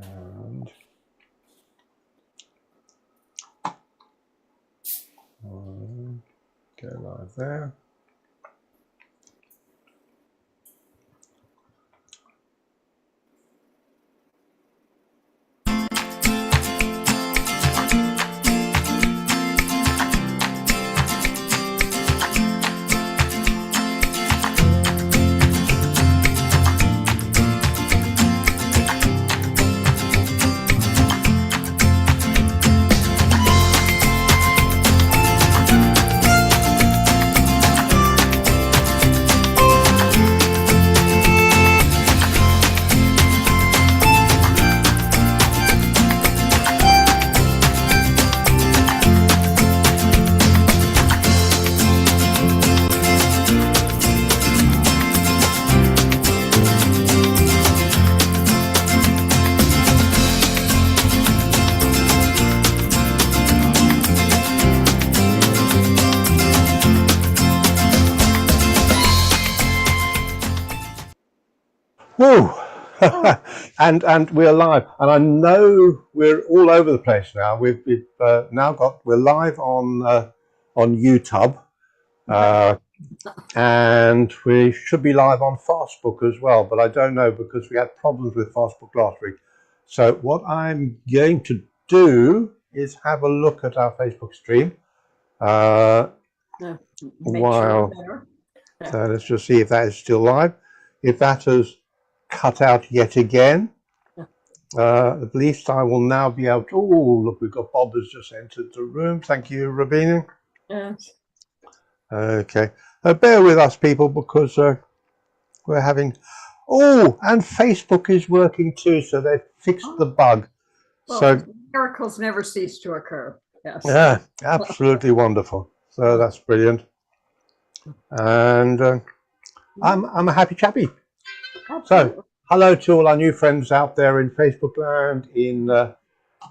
And go live there. Woo! and we're live, and I know we're all over the place now. We've now we're live on YouTube, and we should be live on Facebook as well. But I don't know because we had problems with Facebook last week. So what I'm going to do is have a look at our Facebook stream. So let's just see if that is still live. If that has cut out yet again, at least I will now be able to. Oh, look, we've got Bob has just entered the room. Thank you, Rabina. Yes. Okay, bear with us, people, because we're having. Oh, and Facebook is working too, so they've fixed the bug. Well, so miracles never cease to occur. Yes. Yeah, absolutely wonderful. So that's brilliant, and I'm a happy chappy. So, hello to all our new friends out there in Facebook land, in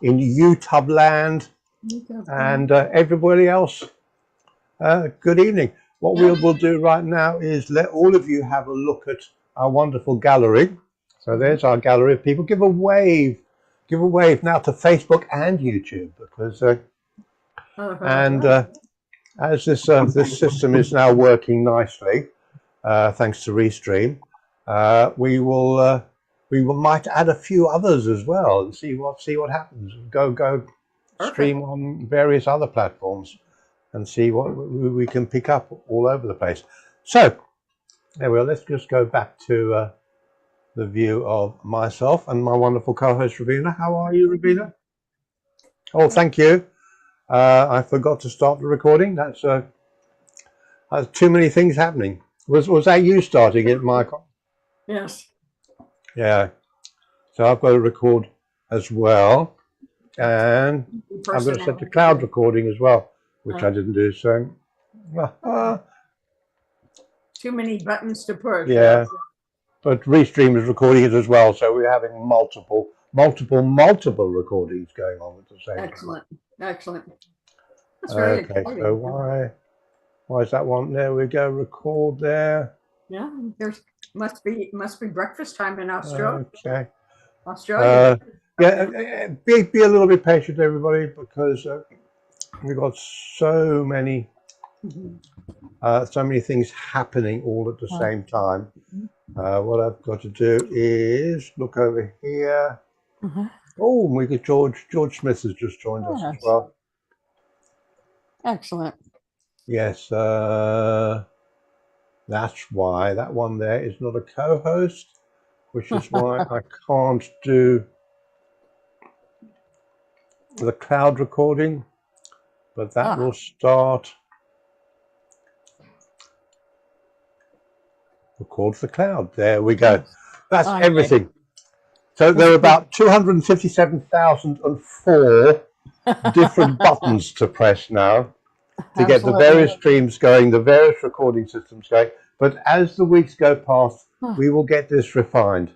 YouTube land, and everybody else. Good evening. What we'll do right now is let all of you have a look at our wonderful gallery. So there's our gallery of people. Give a wave now to Facebook and YouTube, because as this system is now working nicely, thanks to Restream. We might add a few others as well and see what happens. Go stream on various other platforms and see what we can pick up all over the place. So there we are. Let's just go back to the view of myself and my wonderful co-host Rabina. How are you, Rabina? Oh, thank you. I forgot to start the recording. That's too many things happening. Was that you starting it, Michael? Yes. Yeah. So I've got to record as well, and I'm going to set the cloud recording as well, which I didn't do. So too many buttons to push. Yeah. But Restream is recording it as well, so we're having multiple recordings going on at the same time. Excellent. That's very exciting. So why is that one? There we go. Record there. Yeah, there's must be breakfast time in Australia. Okay. Australia. Yeah, be a little bit patient, everybody, because we've got so many things happening all at the same time. What I've got to do is look over here. Oh, we get George Smith has just joined us as well. Excellent. Yes, that's why that one there is not a co-host, which is why I can't do the cloud recording, but that will start. Record the cloud. There we go. That's everything. So there are about 257,004 different buttons to press now to get the various streams going, the various recording systems going. But as the weeks go past, we will get this refined.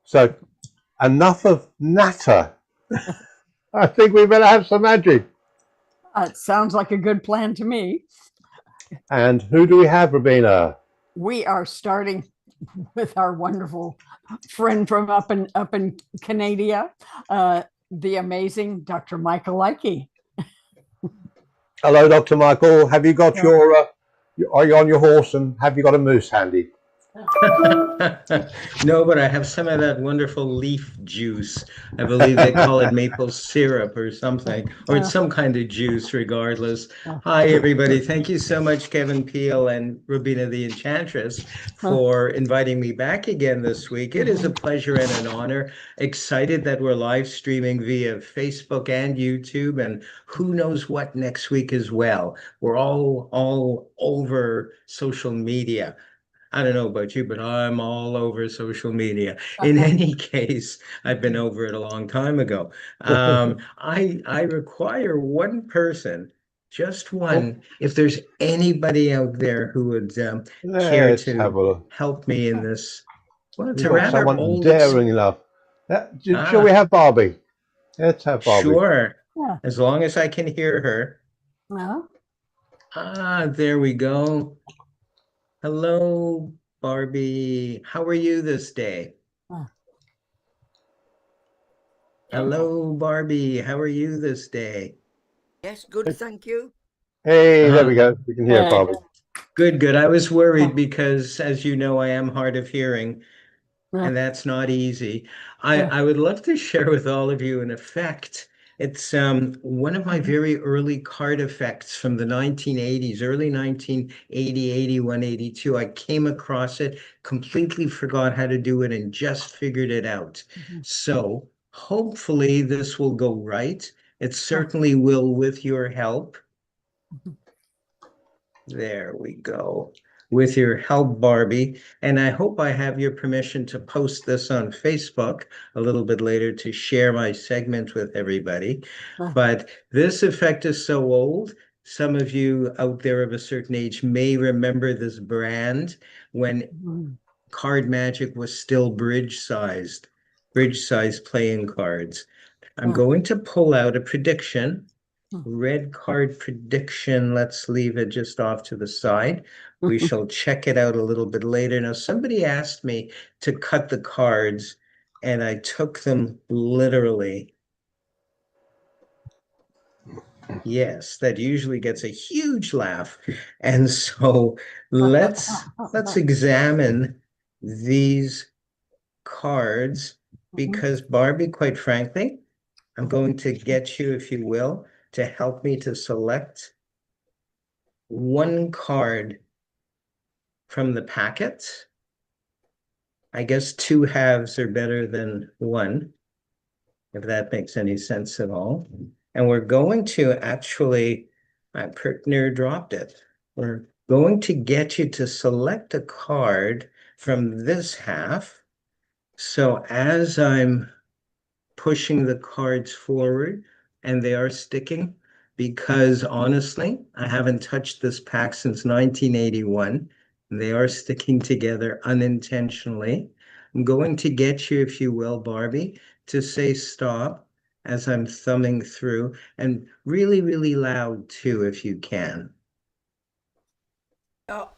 So enough of natter. I think we better have some magic. It sounds like a good plan to me. And who do we have, Rabina? We are starting with our wonderful friend from up in Canada, the amazing Dr. Michael Leakey. Hello, Dr. Michael. Have you got are you on your horse and have you got a moose handy? No, but I have some of that wonderful leaf juice. I believe they call it maple syrup or something, or it's some kind of juice, regardless. Hi, everybody. Thank you so much, Kevin Peel and Rubina the Enchantress, for inviting me back again this week. It is a pleasure and an honor. Excited that we're live streaming via Facebook and YouTube, and who knows what next week as well. We're all over social media. I don't know about you, but I'm all over social media. In any case, I've been over it a long time ago. I require one person, just one. If there's anybody out there who would care Let's have to a look. help me in this, well, it's We've a got rather someone old. daring enough. Shall we Ah, have Barbie? Let's have Barbie. sure. Yeah. As long as I can hear her. Well, Ah, there we go. Hello, Barbie. How are you this day? Hello, Barbie. How are you this day? Yes, good, thank you. Hey, there we go. We can hear Barbie. Good, good. I was worried because, as you know, I am hard of hearing, and that's not easy. I would love to share with all of you an effect. It's one of my very early card effects from the 1980s, early 1980, 81, 82. I came across it, completely forgot how to do it, and just figured it out. So hopefully this will go right. It certainly will with your help. There we go. With your help, Barbie. And I hope I have your permission to post this on Facebook a little bit later to share my segment with everybody. But this effect is so old. Some of you out there of a certain age may remember this brand when Card Magic was still bridge sized playing cards. I'm going to pull out a prediction. Red card prediction. Let's leave it just off to the side. We shall check it out a little bit later. Now, somebody asked me to cut the cards, and I took them literally. Yes, that usually gets a huge laugh. And so let's examine these cards because Barbie, quite frankly, I'm going to get you, if you will, to help me to select one card from the packet. I guess two halves are better than one, if that makes any sense at all. And we're going to actually, my partner dropped it. We're going to get you to select a card from this half. So as I'm pushing the cards forward, and they are sticking, because honestly, I haven't touched this pack since 1981. And they are sticking together unintentionally. I'm going to get you, if you will, Barbie, to say stop as I'm thumbing through, and really, really loud too, if you can. Oh,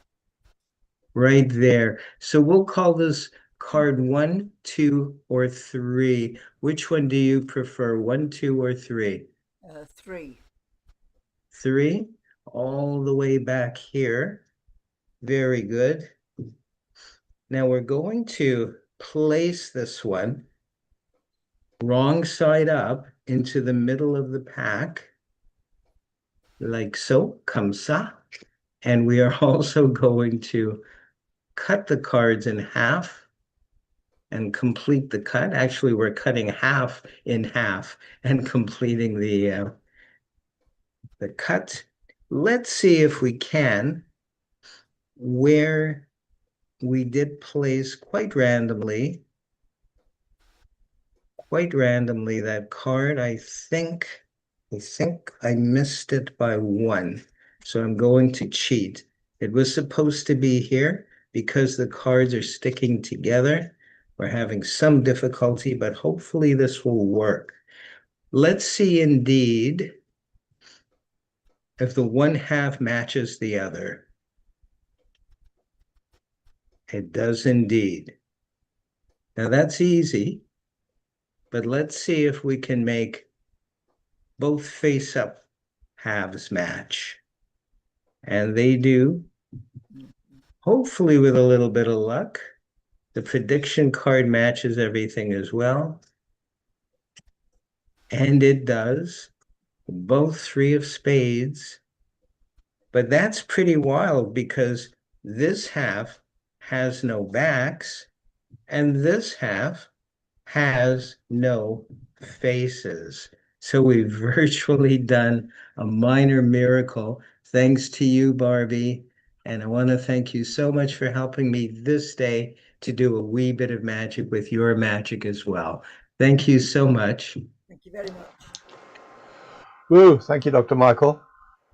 Right there. So we'll call this card 1, 2, or 3. Which one do you prefer, 1, 2, or 3? 3. 3, all the way back here. Very good. Now we're going to place this one wrong side up into the middle of the pack, like so, comme ça. And we are also going to cut the cards in half and complete the cut. Actually, we're cutting half in half and completing the cut. Let's see if we can, where we did place quite randomly that card. I think I missed it by one. So I'm going to cheat. It was supposed to be here because the cards are sticking together. We're having some difficulty, but hopefully this will work. Let's see indeed if the one half matches the other. It does indeed. Now that's easy, but let's see if we can make both face-up halves match. And they do, hopefully with a little bit of luck. The prediction card matches everything as well. And it does. Both three of spades. But that's pretty wild because this half has no backs and this half has no faces. So we've virtually done a minor miracle. Thanks to you, Barbie. And I want to thank you so much for helping me this day to do a wee bit of magic with your magic as well. Thank you so much. Thank you very much. Woo, thank you, Dr. Michael.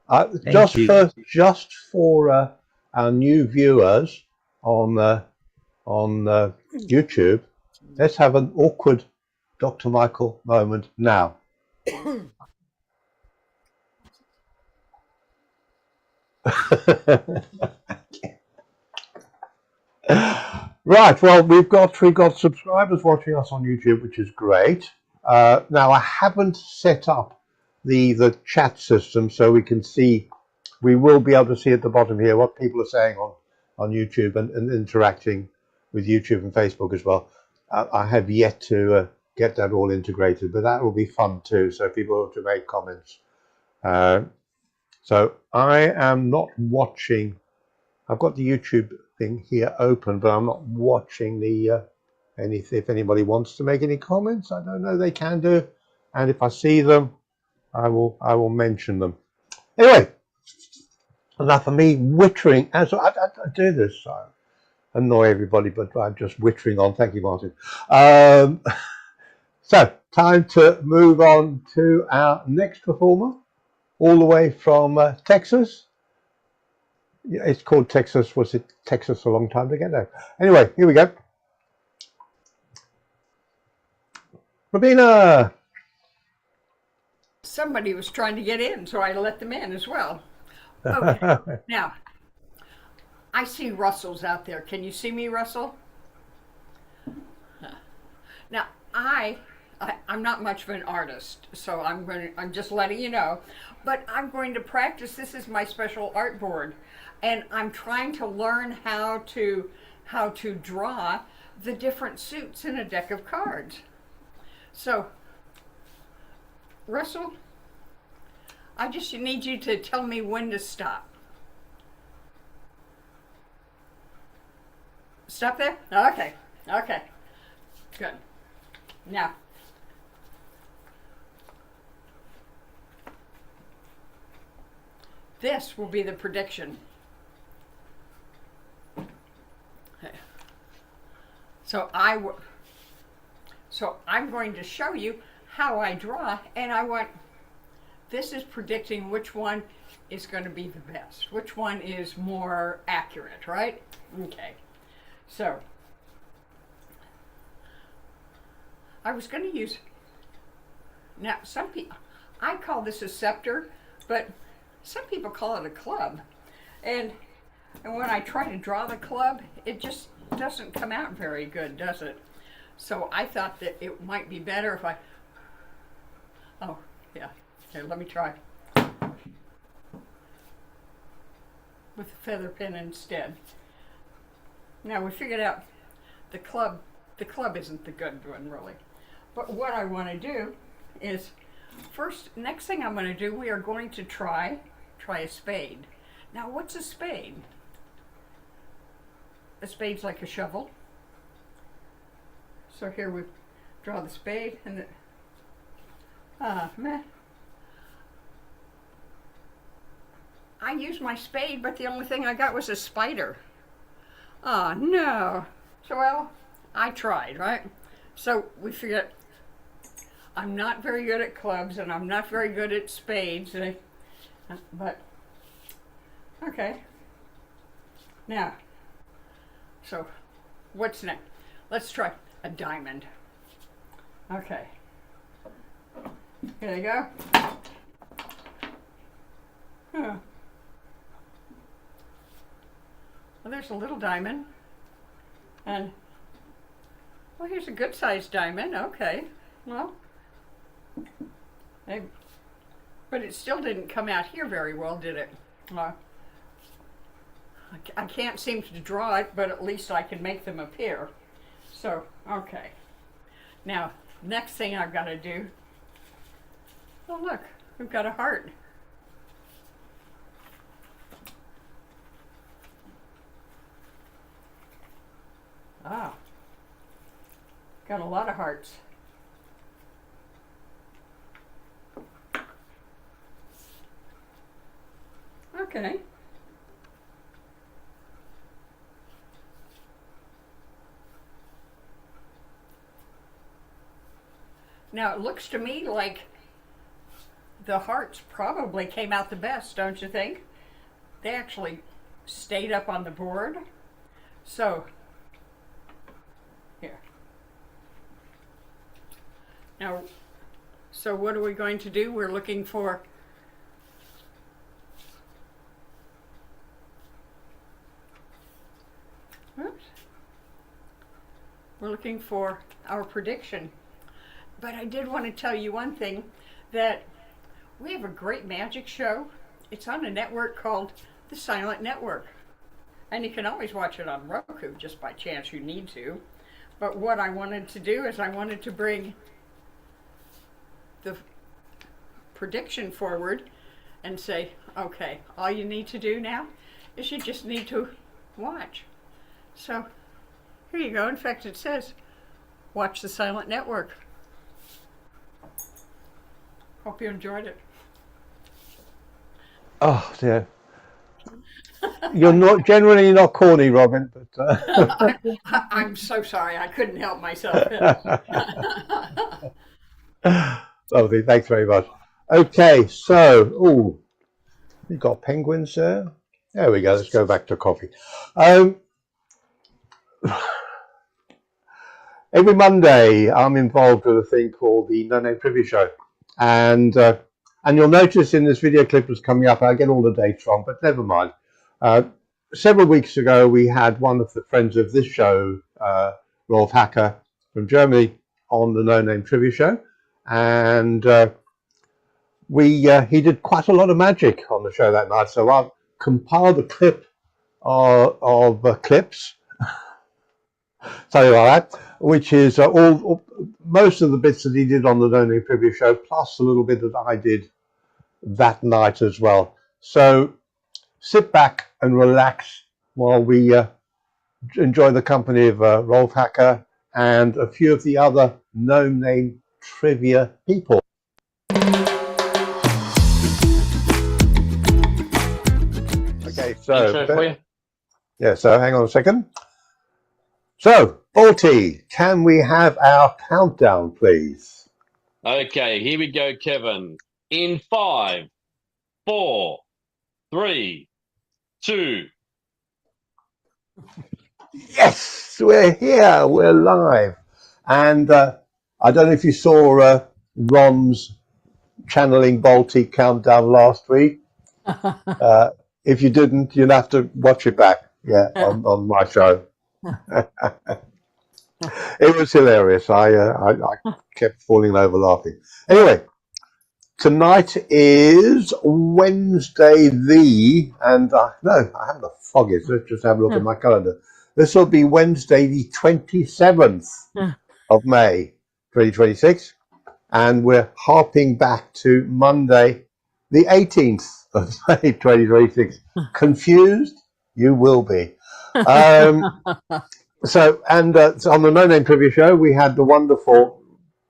Thank you. Just for our new viewers on YouTube, let's have an awkward Dr. Michael moment now. Right, well, we've got subscribers watching us on YouTube, which is great. Now, I haven't set up the chat system so we can see. We will be able to see at the bottom here what people are saying on YouTube and interacting with YouTube and Facebook as well. I have yet to get that all integrated, but that will be fun too. So people have to make comments. So I am not watching. I've got the YouTube thing here open, but I'm not watching the anything. If anybody wants to make any comments, I don't know, they can do, and if I see them, I will mention them. Anyway, enough of me wittering. As I do this, I annoy everybody, but I'm just wittering on. Thank you, Martin. So time to move on to our next performer, all the way from Texas. Yeah, it's called Texas. Was it Texas a long time ago? No. Anyway, here we go. Rabina. Somebody was trying to get in, so I let them in as well. Okay. Now, I see Russell's out there. Can you see me, Russell? Now, I'm not much of an artist, so I'm just letting you know. But I'm going to practice. This is my special art board, and I'm trying to learn how to draw the different suits in a deck of cards. So, Russell, I just need you to tell me when to stop. Stop there? Okay. Okay. Good. Now, this will be the prediction. So I'm going to show you how I draw, and this is predicting which one is going to be the best, which one is more accurate, right? Okay. So I was going to use, now some people, I call this a scepter, but some people call it a club. And when I try to draw the club, it just doesn't come out very good, does it? So I thought that it might be better if oh, yeah, okay, let me try. With a feather pen instead. Now we figured out the club isn't the good one really. But what I want to do is, next thing I'm going to do, we are going to try a spade. Now what's a spade? A spade's like a shovel. So here we draw the spade and meh. I used my spade, but the only thing I got was a spider. Oh no. So well, I tried, right? So we figured I'm not very good at clubs and I'm not very good at spades, but okay. Now, so what's next? Let's try a diamond. Okay. Here you go. Huh. Well, there's a little diamond, and Well, here's a good sized diamond. Okay. Well, I, but it still didn't come out here very well, did it? I can't seem to draw it, but at least I can make them appear. So, okay. Now, next thing I've got to do, oh look, we've got a heart. Ah, got a lot of hearts. Okay. Now it looks to me like the hearts probably came out the best, don't you think? They actually stayed up on the board. So, here. Now, so what are we going to do? We're looking for oops. We're looking for our prediction. But I did want to tell you one thing, that we have a great magic show. It's on a network called the Silent Network. And you can always watch it on Roku, just by chance you need to. But what I wanted to do is I wanted to bring the prediction forward and say, okay, all you need to do now is you just need to watch. So here you go. In fact, it says, watch the Silent Network. Hope you enjoyed it. Oh dear. You're not generally not corny, Robin, but I'm so sorry. I couldn't help myself. lovely. Thanks very much. Okay, so you've got penguins there. There we go. Let's go back to coffee. Every Monday, I'm involved with a thing called the No Name Trivia Show, and you'll notice in this video clip that's coming up, I get all the dates wrong, but never mind. Several weeks ago, we had one of the friends of this show, Rolf Haecker from Germany, on the No Name Trivia Show, and he did quite a lot of magic on the show that night. So I've compiled a clip of clips, something like that, which is most of the bits that he did on the No Name Trivia Show, plus a little bit that I did that night as well. So sit back and relax while we enjoy the company of Rolf Haecker and a few of the other No Name Trivia people. Okay, so so hang on a second. So, Balti, can we have our countdown, please? Okay, here we go, Kevin. In 5, 4, 3, 2. Yes, we're here. We're live. And I don't know if you saw Ron's channeling Balti countdown last week. If you didn't, you'll have to watch it back. Yeah, on my show. It was hilarious. I kept falling over laughing. Anyway, tonight is Wednesday and no, I haven't the foggiest. Let's just have a look at my calendar. This will be Wednesday the 27th of May 2026, and we're harping back to Monday the 18th of May 2026. Confused? You will be. So on the No Name Trivia Show, we had the wonderful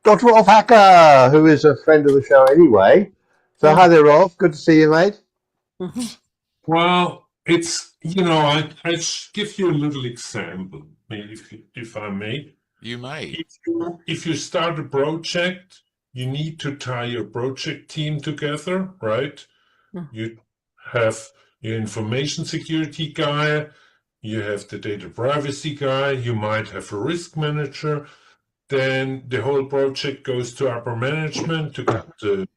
Dr. Rolf Haecker, who is a friend of the show anyway. So hi there, Rolf. Good to see you, mate. Well, it's, I give you a little example, if I may. You may. If you start a project, you need to tie your project team together, right? You have your information security guy, you have the data privacy guy, you might have a risk manager. Then the whole project goes to upper management to get the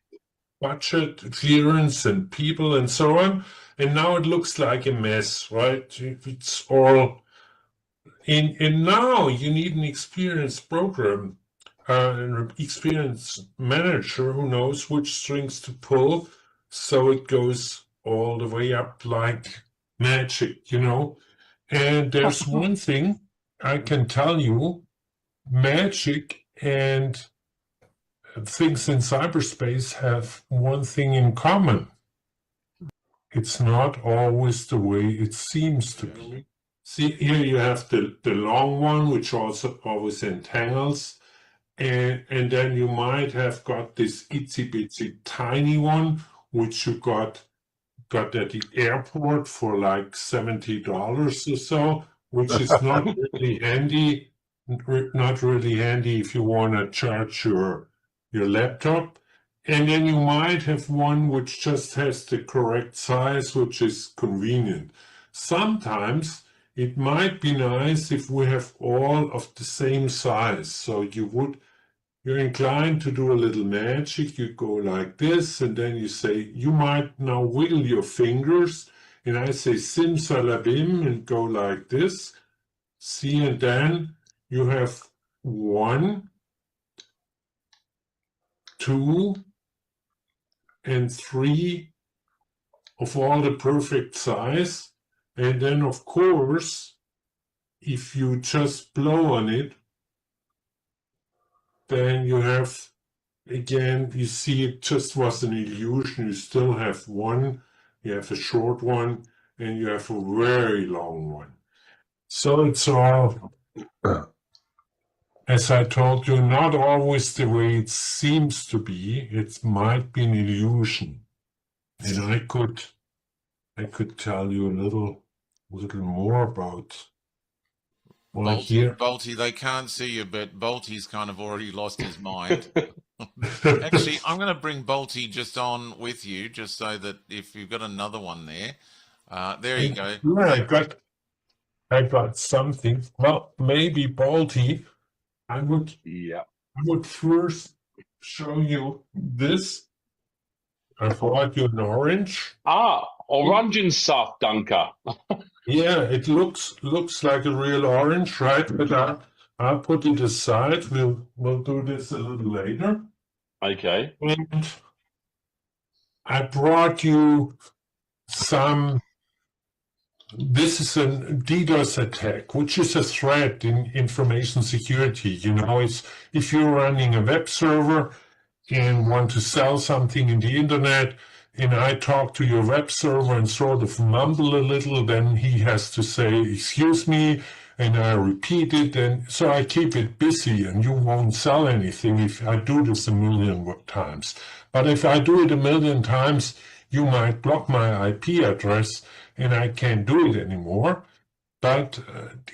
budget clearance and people and so on. And now it looks like a mess, right? It's all and now you need an experienced program, an experienced manager who knows which strings to pull, so it goes all the way up like magic, And there's one thing I can tell you, magic and things in cyberspace have one thing in common. It's not always the way it seems to be. See, here you have the long one, which also always entangles. And then you might have got this itsy bitsy tiny one, which you got at the airport for like $70 or so, which is not really handy. Not really handy if you want to charge your laptop. And then you might have one which just has the correct size, which is convenient. Sometimes it might be nice if we have all of the same size. So you're inclined to do a little magic. You go like this, and then you say, you might now wiggle your fingers, and I say simsalabim and go like this. See, and then you have 1, 2, and 3 of all the perfect size. And then, of course, if you just blow on it, then you have, again, you see it just was an illusion. You still have one, you have a short one, and you have a very long one. So it's all, as I told you, not always the way it seems to be. It might be an illusion. And I could tell you a little more about Bolty, they can't see you, but Bolty's kind of already lost his mind. Actually, I'm going to bring Bolty just on with you, just so that if you've got another one there, there you go. Yeah, I got something. Well, maybe Bolty, I would first show you this. I brought you an orange. Orangensaft, danke. Yeah, it looks like a real orange, right? But I'll put it aside. We'll do this a little later. Okay. And I brought you some. This is a DDoS attack, which is a threat in information security. It's if you're running a web server and want to sell something in the internet, and I talk to your web server and sort of mumble a little, then he has to say, excuse me, and I repeat it, and so I keep it busy, and you won't sell anything if I do this a million times. But if I do it a million times, you might block my IP address, and I can't do it anymore. But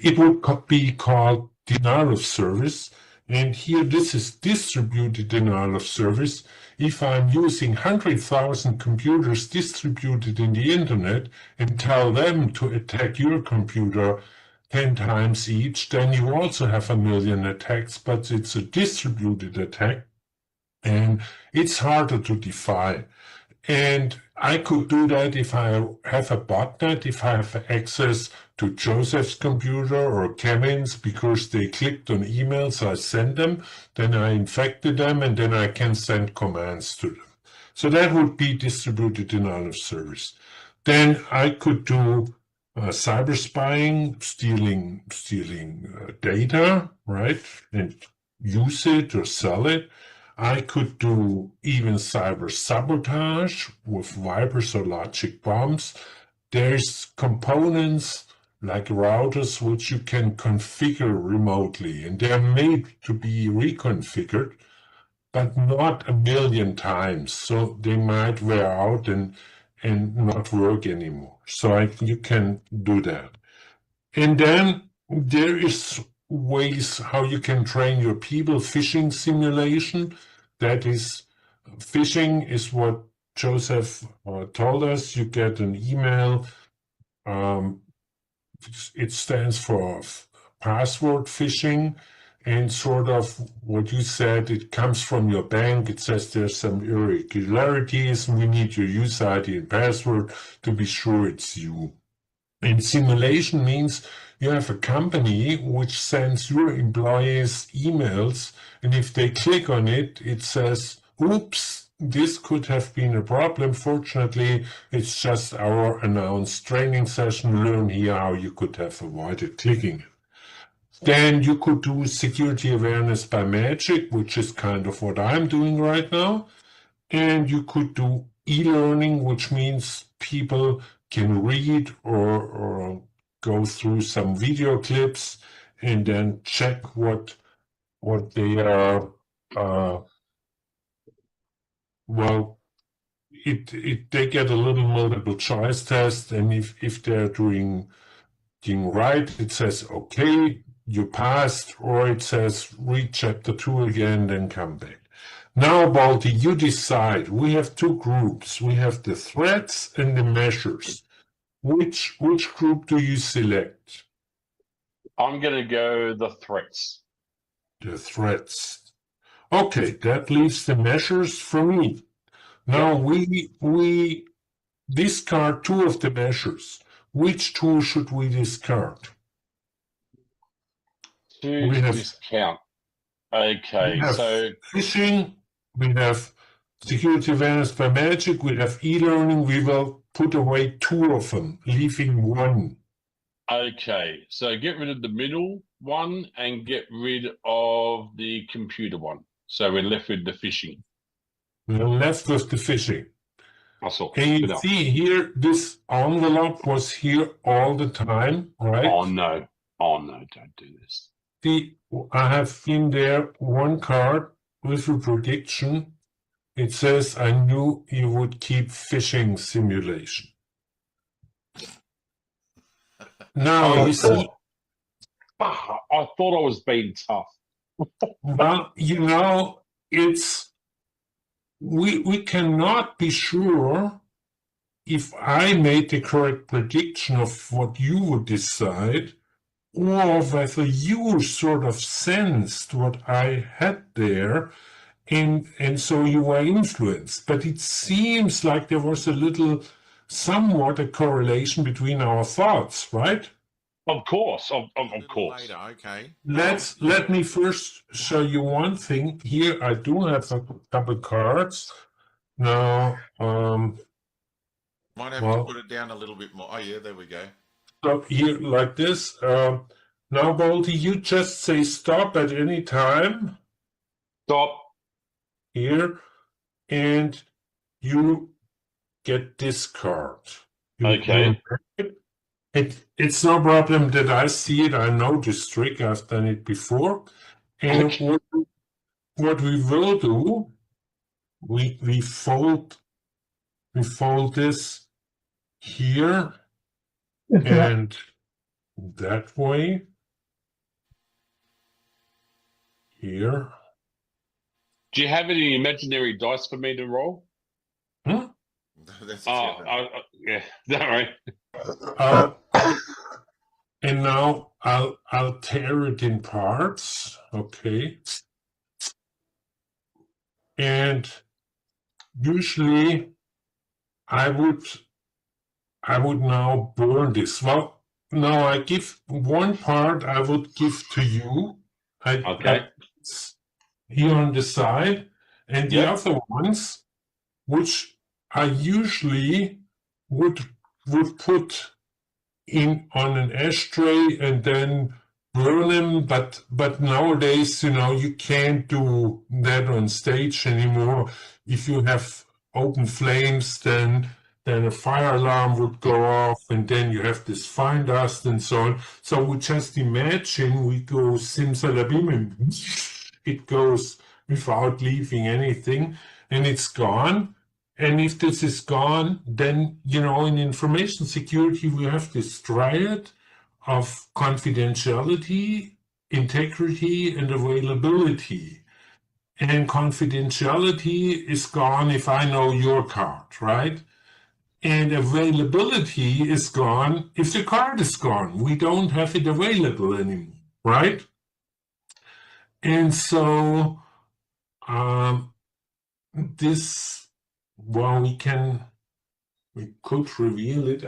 it would be called denial of service. And here, this is distributed denial of service. If I'm using 100,000 computers distributed in the internet and tell them to attack your computer 10 times each, then you also have 1 million attacks, but it's a distributed attack, and it's harder to defy. And I could do that if I have a botnet, if I have access to Joseph's computer or Kevin's because they clicked on emails I sent them, then I infected them, and then I can send commands to them. So that would be distributed denial of service. Then I could do cyber spying, stealing data, right, and use it or sell it. I could do even cyber sabotage with vipers or logic bombs. There's components like routers which you can configure remotely, and they're made to be reconfigured, but not 1 million times. So they might wear out and not work anymore. So you can do that. And then there is ways how you can train your people. Phishing simulation, that is, phishing is what Joseph told us. You get an email. It stands for password phishing, and sort of what you said, it comes from your bank. It says there's some irregularities, and we need your user ID and password to be sure it's you. And simulation means you have a company which sends your employees emails, and if they click on it, it says, oops, this could have been a problem. Fortunately, it's just our announced training session. Learn here how you could have avoided clicking it. Then you could do security awareness by magic, which is kind of what I'm doing right now. And you could do e-learning, which means people can read or go through some video clips and then check what they are. Well, they get a little multiple choice test, and if they're doing right, it says okay, you passed, or it says read chapter 2 again, then come back. Now, Balti, you decide. We have two groups. We have the threats and the measures. Which group do you select? I'm going to go the threats. The threats. Okay, that leaves the measures for me. Now we discard two of the measures. Which two should we discard? To discount. Okay, so phishing, we have security awareness by magic, we have e-learning. We will put away two of them, leaving one. Okay, so get rid of the middle one and get rid of the computer one. So we're left with the phishing. We're left with the phishing. And you see here, this envelope was here all the time, right? Oh no, don't do this. See, I have in there one card with a prediction. It says, I knew you would keep phishing simulation. Now, you see, I thought I was being tough. well, we cannot be sure if I made the correct prediction of what you would decide, or whether you sort of sensed what I had there, and so you were influenced. But it seems like there was somewhat a correlation between our thoughts, right? Of course, of course. Later, okay. Let me first show you one thing. Here I do have a couple cards. Now, might have to put it down a little bit more. Oh yeah, there we go. So here like this. Now, Balti, you just say stop at any time. Stop. Here, and you get this card. Okay. It's no problem that I see it. I know this trick. I've done it before. And what we will do, we fold this here and that way. Here. Do you have any imaginary dice for me to roll? Hmm? Yeah, don't worry. And now I'll tear it in parts. Okay. And usually I would now burn this. Well, now I give one part I would give to you. Okay. Here on the side, and the other ones, which I usually would put in on an ashtray and then burn them, but nowadays, you can't do that on stage anymore. If you have open flames, then a fire alarm would go off, and then you have this fine dust and so on. So we just imagine we go simsalabim, and it goes without leaving anything, and it's gone. And if this is gone, then, in information security, we have this triad of confidentiality, integrity, and availability. And confidentiality is gone if I know your card, right? And availability is gone if the card is gone. We don't have it available anymore, right? And so we could reveal it.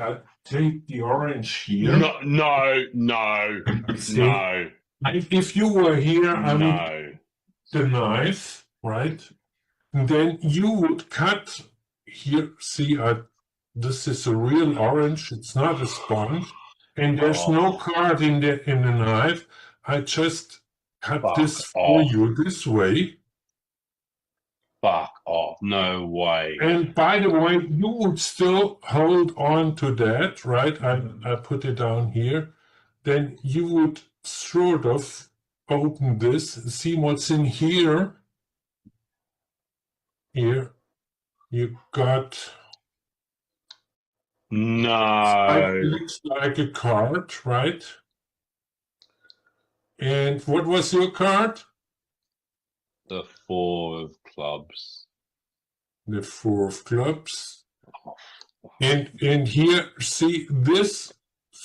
take the orange here. No. See, if you were here, I would the knife, right? And then you would cut here. See, this is a real orange. It's not a sponge, and there's no card in the knife. I just cut this for you this way. Fuck off. No way. And by the way, you would still hold on to that, right? I put it down here. Then you would sort of open this, see what's in here. Here, you got. No. It looks like a card, right? And what was your card? The 4 of clubs. The 4 of clubs. And here, see this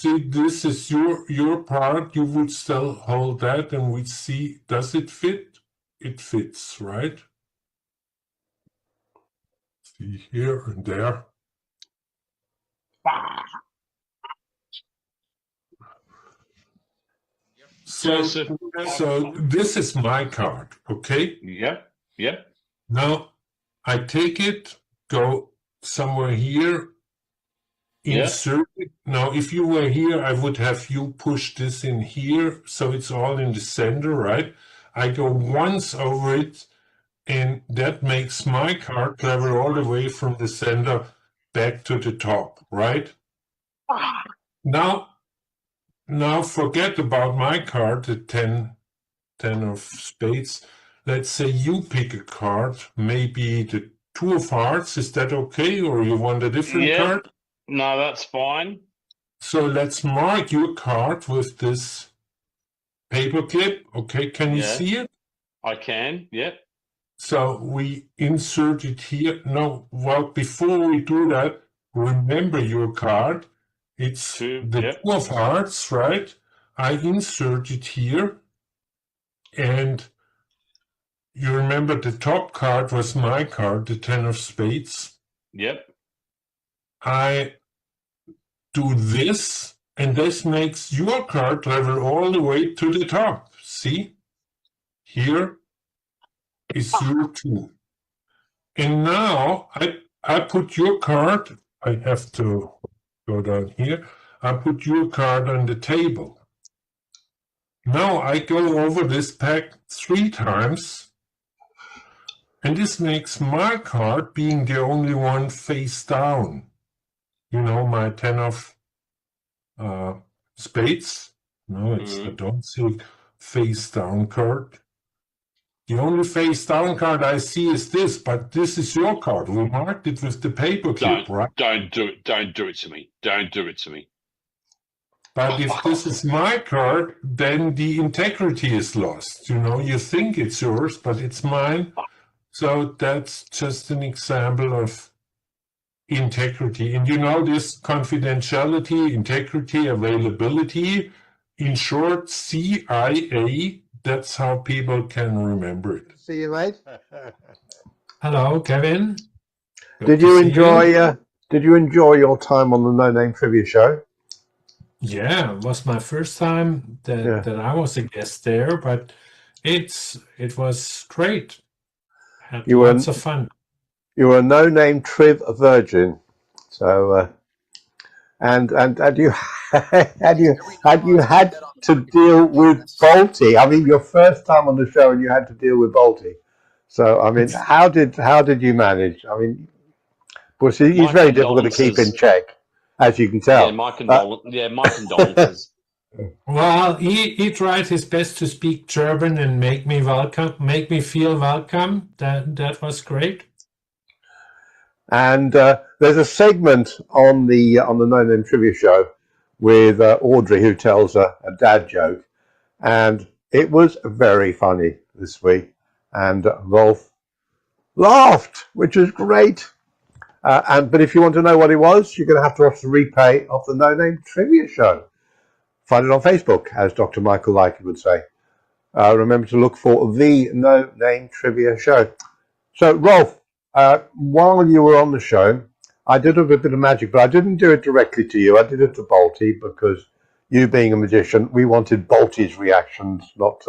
is your part. You would still hold that, and we'd see, does it fit? It fits, right? See here and there. So this is my card, okay? Yep. Now I take it, go somewhere here, insert it. Now, if you were here, I would have you push this in here, so it's all in the center, right? I go once over it, and that makes my card travel all the way from the center back to the top, right? Now forget about my card, the 10 of spades. Let's say you pick a card, maybe the 2 of hearts. Is that okay, or you want a different card? No, that's fine. So let's mark your card with this paper clip. Okay, can you see it? I can, yep. So we insert it here. No, well, before we do that, remember your card. It's the 2 of hearts, right? I insert it here. And you remember the top card was my card, the 10 of spades. Yep. I do this, and this makes your card travel all the way to the top. See? Here is your 2. And now I put your card, I have to go down here. I put your card on the table. Now I go over this pack 3 times, and this makes my card being the only one face down. You know, my 10 of spades. No, I don't see face down card. The only face down card I see is this, but this is your card. We marked it with the paper clip, right? Don't do it to me. Don't do it to me. But if this is my card, then the integrity is lost. You know, you think it's yours, but it's mine. So that's just an example of integrity. And you know, this confidentiality, integrity, availability, in short, CIA, that's how people can remember it. See you, mate. Hello, Kevin. Did you enjoy your time on the No Name Trivia Show? Yeah, it was my first time that I was a guest there, but it was great. Had lots of fun. You were a No Name Triv virgin, so and you had to deal with Balti. I mean, your first time on the show, and you had to deal with Balti. So I mean, how did you manage? I mean, well, see, he's very difficult to keep in check, as you can tell. Yeah, my condolences. Well, he tried his best to speak German and make me feel welcome. That was great. And there's a segment on the No Name Trivia Show with Audrey, who tells a dad joke, and it was very funny this week. And Rolf laughed, which was great. But if you want to know what it was, you're going to have to watch the replay of the No Name Trivia Show. Find it on Facebook, as Dr. Michael Likey would say. Remember to look for the No Name Trivia Show. So, Rolf, while you were on the show, I did a bit of magic, but I didn't do it directly to you. I did it to Balti because you being a magician, we wanted Balti's reactions, not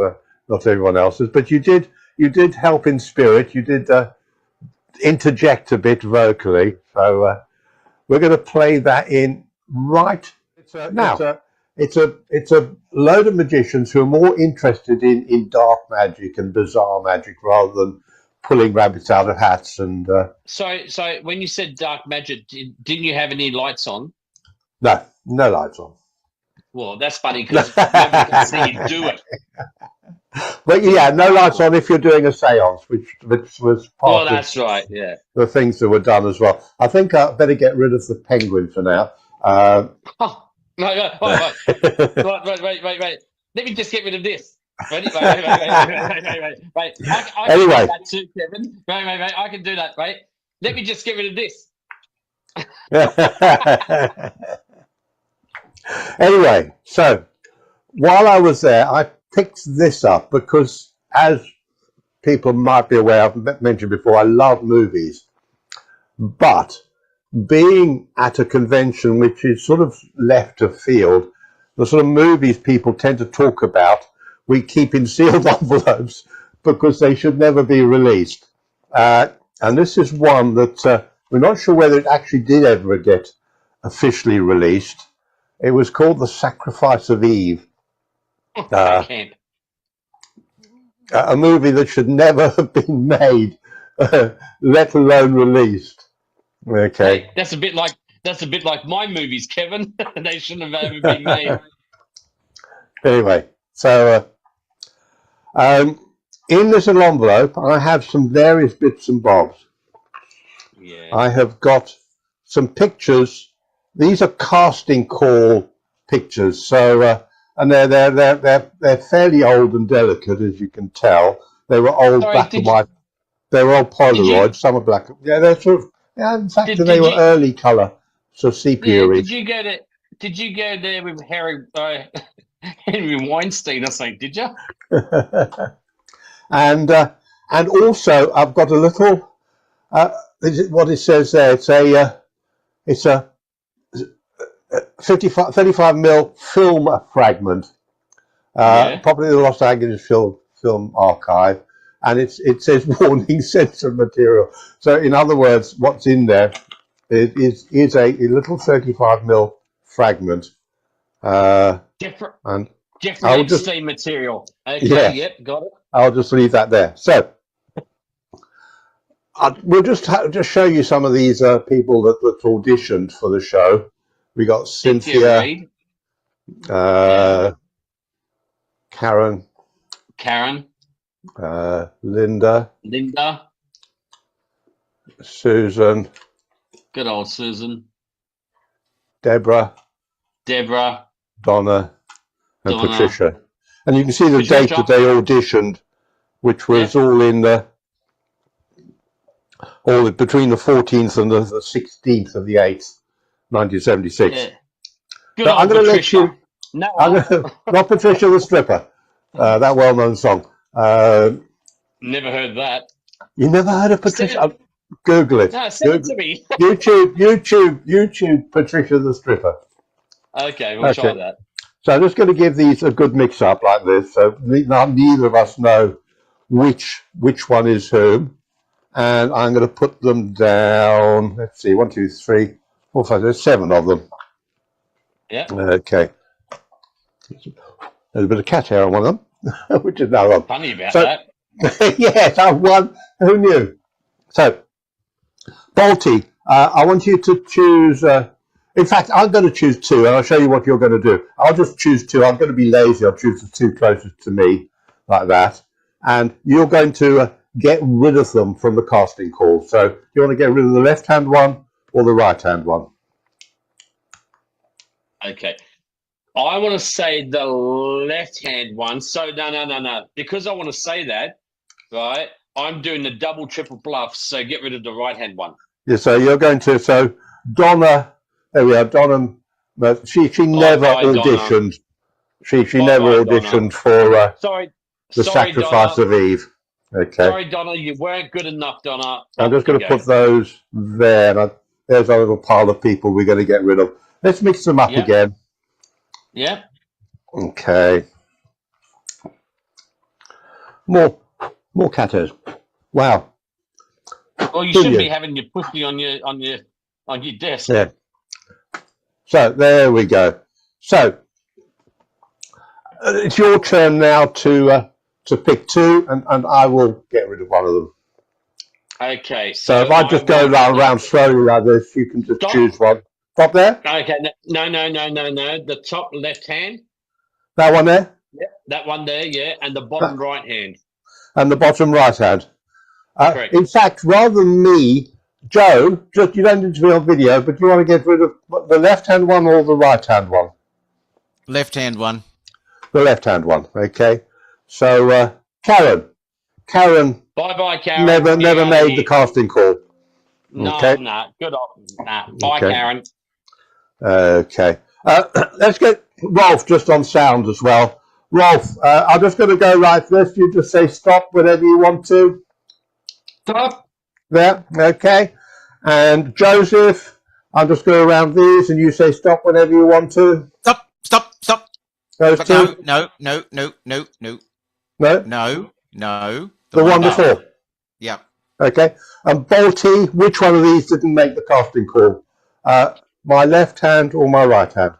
everyone else's. But you did help in spirit. You did interject a bit vocally. So we're going to play that in right now. It's a load of magicians who are more interested in dark magic and bizarre magic rather than pulling rabbits out of hats. And so when you said dark magic, didn't you have any lights on? No lights on. Well, that's funny because nobody can see you do it. But yeah, no lights on if you're doing a séance, which was part that's right. Yeah, the things that were done as well. I think I better get rid of the penguin for now. Wait. Let me just get rid of this. Wait. I can do that too, Kevin. Wait. I can do that. Wait. Let me just get rid of this. Anyway, so while I was there, I picked this up because, as people might be aware, I've mentioned before, I love movies. But being at a convention which is sort of left of field, the sort of movies people tend to talk about, we keep in sealed envelopes because they should never be released. And this is one that we're not sure whether it actually did ever get officially released. It was called The Sacrifice of Eve. A movie that should never have been made, let alone released. Okay, hey, that's a bit like my movies, Kevin. They shouldn't have ever been made. Anyway, so in this little envelope, I have some various bits and bobs. Yeah. I have got some pictures. These are casting call pictures, so and they're fairly old and delicate, as you can tell. They were old black and white. They were old Polaroids. Some are black. Yeah, they're sort of. Yeah, in fact, they were early color, so sepia. Yeah, did you go there with Henry Weinstein or something? Did you? And also I've got a little. What it says there. It's a 35 mil film fragment, probably the Los Angeles Film Archive, and it says warning sensitive material. So in other words, what's in there is a little 35 mil fragment. Different I'll Epstein material. Okay, yes, yep, got it. I'll just leave that there. So we'll just show you some of these people that auditioned for the show. We got Cynthia, Karen, Linda, Susan, good old Susan, Deborah, Donna, and Patricia. And you can see the date that they auditioned, which was all between the 14th and the 16th of the 8th, 1976. Yeah. Good so old I'm going to Patricia. let you. Not Patricia the stripper, that well-known song. Never heard that. You never heard of Patricia? Google it. No, send it to me. YouTube Patricia the stripper. Okay, we'll try that. So I'm just going to give these a good mix-up like this, so neither of us know which one is whom. And I'm going to put them down. Let's see, 1, 2, 3, 4, 5. There's 7 of them. Yeah. Okay. There's a bit of cat hair on one of them, which is no wrong. Funny about that. Yes, I've won. Who knew? So, Balti, I want you to choose. In fact, I'm going to choose 2, and I'll show you what you're going to do. I'll just choose 2. I'm going to be lazy. I'll choose the 2 closest to me, like that. And you're going to get rid of them from the casting call. So, do you want to get rid of the left-hand one or the right-hand one? Okay. I want to say the left-hand one. So, no. Because I want to say that, right, I'm doing the double, triple bluffs, so get rid of the right-hand one. Yeah, so you're going to, so Donna, there we are, Donna, she never auditioned. Donna. She never auditioned for the Sacrifice Donna. of Eve. Okay. Sorry, Donna, you weren't good enough, Donna. I'm just going to put those there. And There's our little pile of people we're going to get rid of. Let's mix them up Yep. again. Yep. Okay. More catters. Wow. Well, you shouldn't be having your pussy on your desk. Yeah. So there we go. So it's your turn now to pick two, and I will get rid of one of them. Okay. So if I just go around slowly like this, you can just choose one. Stop there. Okay. No. The top left hand. That one there. Yep. That one there. Yeah. And the bottom right hand. And the bottom right hand. Correct. In fact, rather than me, Joe, just you don't need to be on video, but you want to get rid of the left hand one or the right hand one? Left hand one. The left hand one. Okay. So Karen. Bye, Karen. Never made the casting call. No, okay. no. Good off. Nah. Bye, Okay. Karen. Okay. Let's get Rolf just on sound as well. Rolf, I'm just going to go like this. You just say stop whenever you want to. Stop. There. Okay. And Joseph, I'll just go around these and you say stop whenever you want to. Stop. Those two? No. No? No. The one before? Yeah. Okay. And Balti, which one of these didn't make the casting call? My left hand or my right hand?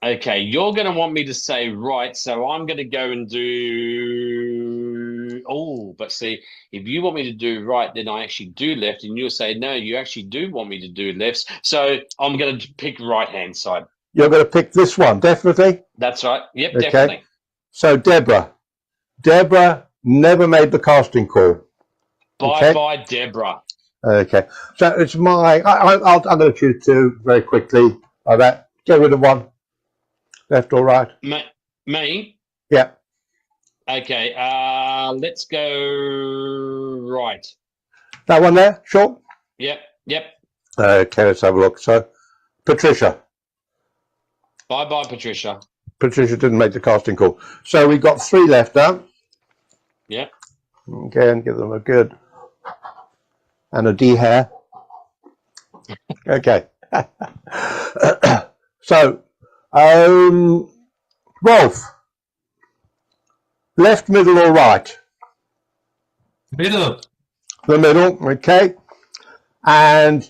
Okay, you're going to want me to say right, so I'm going to go and do... Oh, but see, if you want me to do right, then I actually do left, and you'll say, no, you actually do want me to do left, so I'm going to pick right-hand side. You're going to pick this one, definitely? That's right. Yep, okay. Definitely. So, Deborah never made the casting call. Bye, Deborah. Okay. So, it's my... I'm going to choose two very quickly like that. Get rid of one. Left or right? Me? Yeah. Okay, let's go right. That one there? Sure? Yep. Okay, let's have a look. So, Patricia. Bye, Patricia. Patricia didn't make the casting call. So, we've got three left now. Yep. Okay, and give them a good... And a D hair. Okay. So, Rolf, left, middle, or right? Middle. The middle, okay. And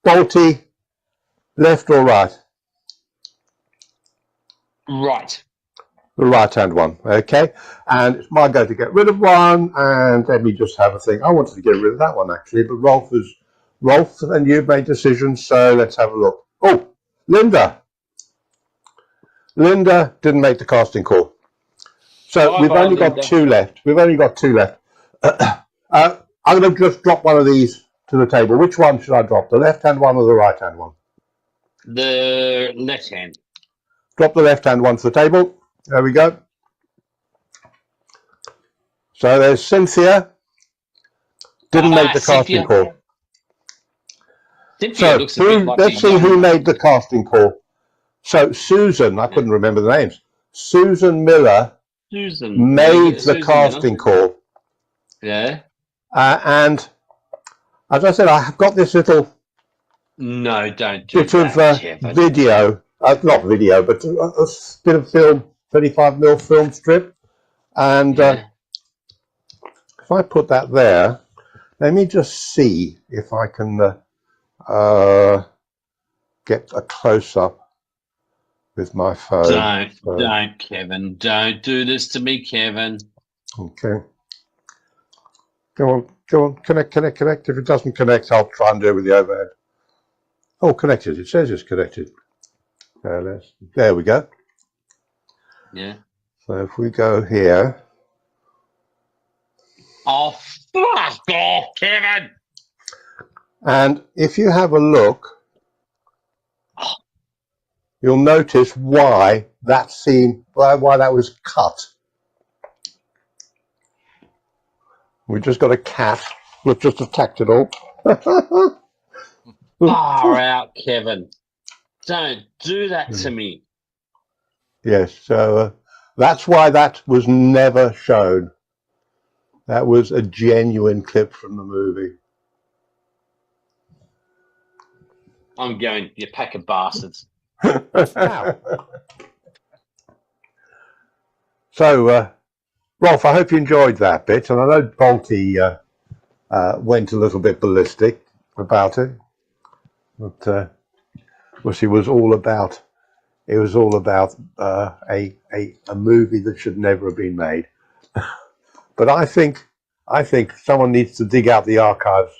Balti, left or right? Right. The right-hand one, okay. And it's my go to get rid of one, and let me just have a think. I wanted to get rid of that one, actually, but Rolf, and you've made decisions, so let's have a look. Oh, Linda. Linda didn't make the casting call. So we've only got two left. I'm going to just drop one of these to the table. Which one should I drop? The left-hand one or the right-hand one? The left hand. Drop the left-hand one to the table. There we go. So there's Cynthia. Didn't make the casting call. Cynthia looks a bit like let's see who made the casting call. So Susan, I couldn't remember the names. Susan Miller made the casting call. Yeah. And as I said, I have got this little No, don't do bit of video, not video, but a bit of film, 35mm film strip. And if I put that there, let me just see if I can get a close-up with my phone. Don't, Kevin. Don't do this to me, Kevin. Okay. Go on. Connect. If it doesn't connect, I'll try and do it with the overhead. Oh, connected. It says it's connected. There we go. Yeah. So if we go here. Oh, fuck off, Kevin! And if you have a look, you'll notice why that scene, why that was cut. We just got a cat. We've just attacked it all. Far out, Kevin. Don't do that to me. Yes, so that's why that was never shown. That was a genuine clip from the movie. I'm going, you pack of bastards. So, Rolf, I hope you enjoyed that bit, and I know Balti went a little bit ballistic about it, but which it was all about. It was all about a movie that should never have been made. But I think someone needs to dig out the archives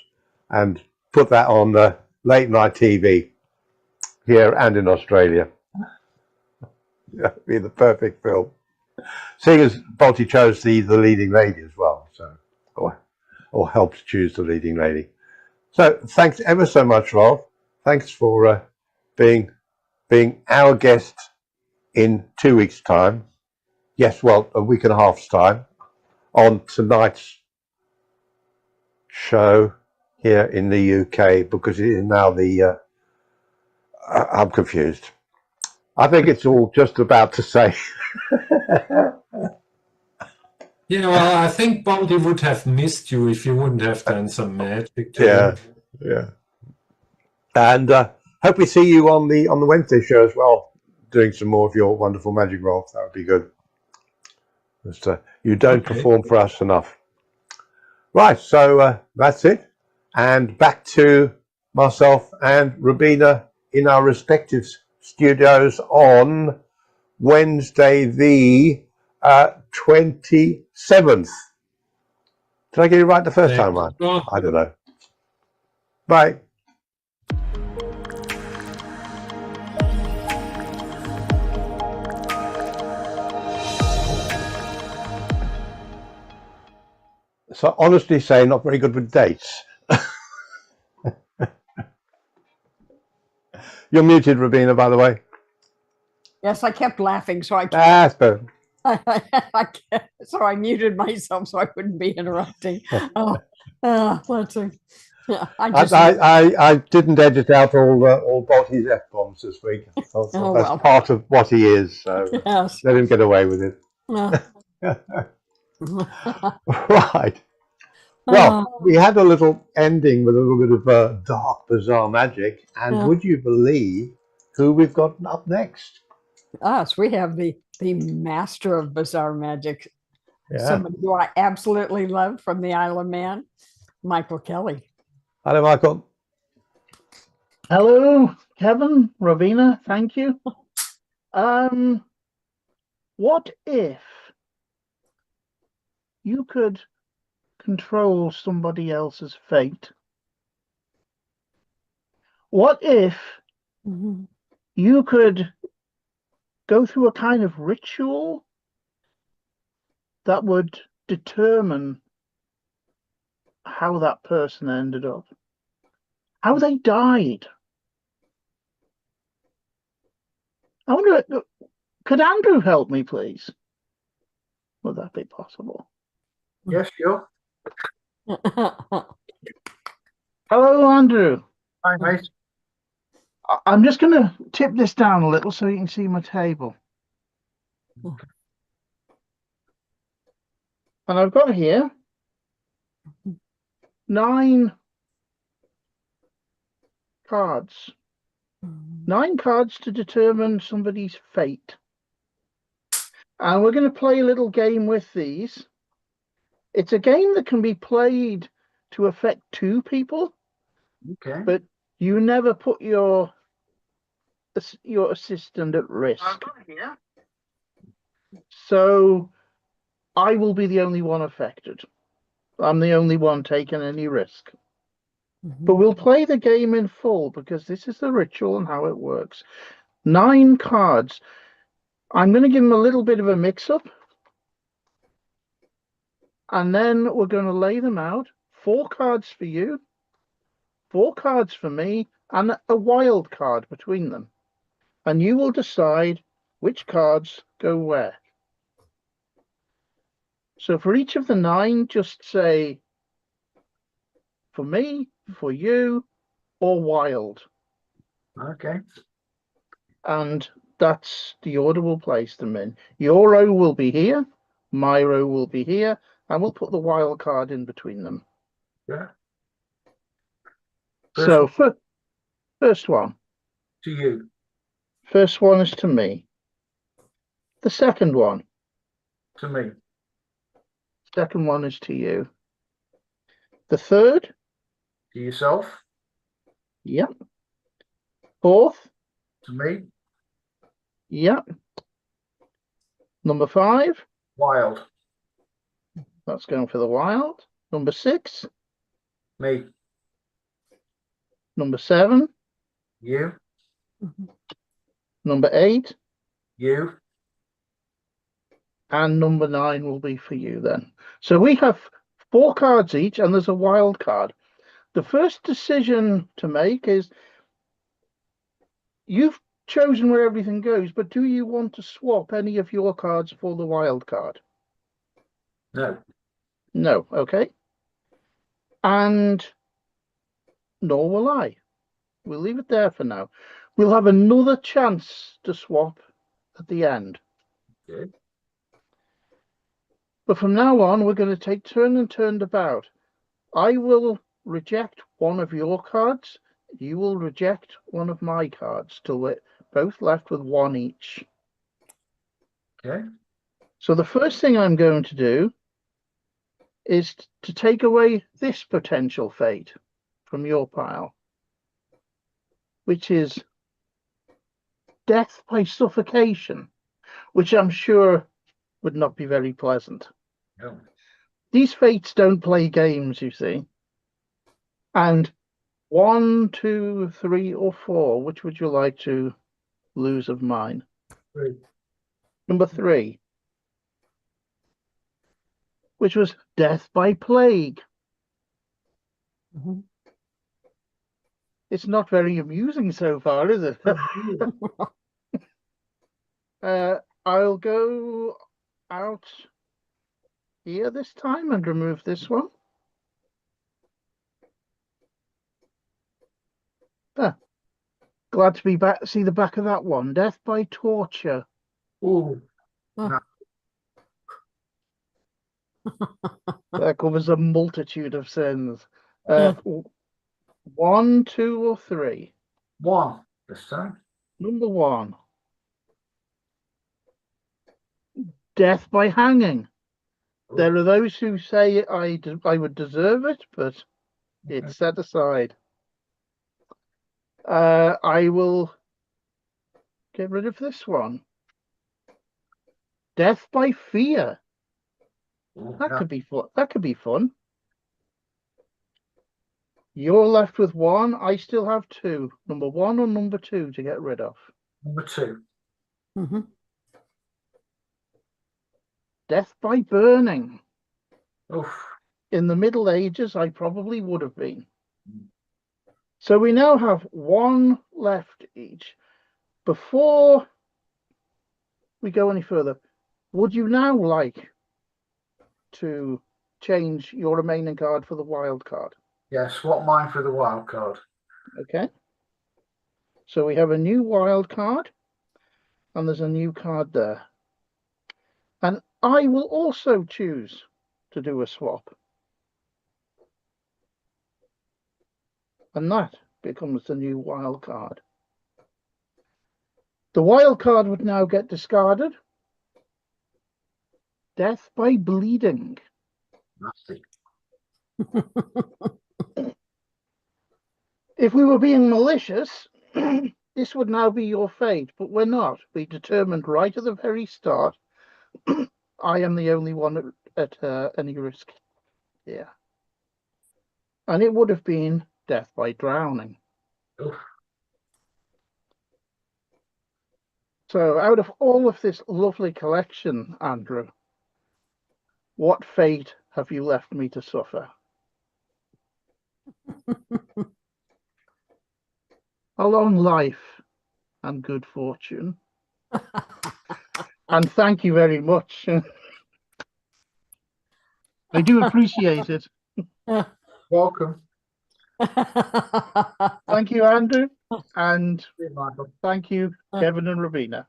and put that on late night TV here and in Australia. That'd be the perfect film. Seeing as Balti chose the leading lady as well, so or helped choose the leading lady. So thanks ever so much, Rolf. Thanks for being our guest in 2 weeks' time. Yes, well, a week and a half's time on tonight's show here in the UK, because it is now the. I'm confused. I think it's all just about to say. Yeah, well, I think Balti would have missed you if you wouldn't have done some magic to him. Yeah. And hope we see you on the Wednesday show as well, doing some more of your wonderful magic, Rolf. That would be good. Just, you don't perform for us enough. Right, so that's it. And back to myself and Rubina in our respective studios on Wednesday the 27th. Did I get it right the first time, right? I don't know. Bye. So honestly say, not very good with dates. You're muted, Rubina, by the way. Yes, I kept laughing, so I kept, That's better. so I muted myself so I wouldn't be interrupting. Let's see. Yeah, I didn't edit out all Balti's F-bombs this week. So that's part of what he is. So yes. Let him get away with it. Right. Well, we had a little ending with a little bit of dark, bizarre magic. And would you believe who we've got up next? Us. We have the master of bizarre magic. Somebody who I absolutely love from the Isle of Man, Michael Kelly. Hello, Michael. Hello, Kevin, Ravina, thank you. What if you could control somebody else's fate? What if you could go through a kind of ritual that would determine how that person ended up, how they died? I wonder, could Andrew help me, please? Would that be possible? Yes, sure. Hello, Andrew. Hi, mate. I'm just going to tip this down a little so you can see my table. And I've got here 9 cards. 9 cards to determine somebody's fate. And we're going to play a little game with these. It's a game that can be played to affect 2 people. Okay. But you never put your assistant at risk. So I will be the only one affected. I'm the only one taking any risk. But we'll play the game in full because this is the ritual and how it works. 9 cards. I'm going to give them a little bit of a mix-up. And then we're going to lay them out. 4 cards for you, 4 cards for me, and a wild card between them. And you will decide which cards go where. So for each of the 9, just say, for me, for you, or wild. Okay. And that's the order we'll place them in. Your row will be here, my row will be here, and we'll put the wild card in between them. Yeah. So First one. To you. First one is to me. The second one. To me. Second one is to you. The third. To yourself. Yep. Fourth. To me. Yep. Number 5. Wild. That's going for the wild. Number 6. Me. Number 7. You. Number 8. You. And number 9 will be for you then. So we have 4 cards each, and there's a wild card. The first decision to make is, you've chosen where everything goes, but do you want to swap any of your cards for the wild card? No. No, okay. And nor will I. We'll leave it there for now. We'll have another chance to swap at the end. Okay. But from now on, we're going to take turn and turned about. I will reject one of your cards. You will reject one of my cards till we're both left with 1 each. Okay. So the first thing I'm going to do is to take away this potential fate from your pile, which is death by suffocation, which I'm sure would not be very pleasant. No. These fates don't play games, you see. And 1, 2, 3, or 4, which would you like to lose of mine? 3. Number 3, which was death by plague. It's not very amusing so far, is it? I'll go out here this time and remove this one. Glad to be back. See the back of that one. Death by torture. Ooh. That covers a multitude of sins. 1, 2, or 3. 1 this time. Number 1. Death by hanging. There are those who say I would deserve it, but it's set aside. I will get rid of this one. Death by fear. That could be fun. That could be fun. You're left with 1. I still have 2. Number 1 or number 2 to get rid of. Number 2. Death by burning. Oof. In the Middle Ages, I probably would have been. So we now have 1 left each. Before we go any further, would you now like to change your remaining card for the wild card? Yeah, swap mine for the wild card. Okay. So we have a new wild card, and there's a new card there. And I will also choose to do a swap. And that becomes the new wild card. The wild card would now get discarded. Death by bleeding. Nasty. If we were being malicious, this would now be your fate, but we're not. We determined right at the very start, I am the only one at any risk here. And it would have been death by drowning. Oof. So out of all of this lovely collection, Andrew, what fate have you left me to suffer? A long life and good fortune. And thank you very much. I do appreciate it. Welcome. Thank you, Andrew. And Hey, Michael. thank you, Kevin and Ravina.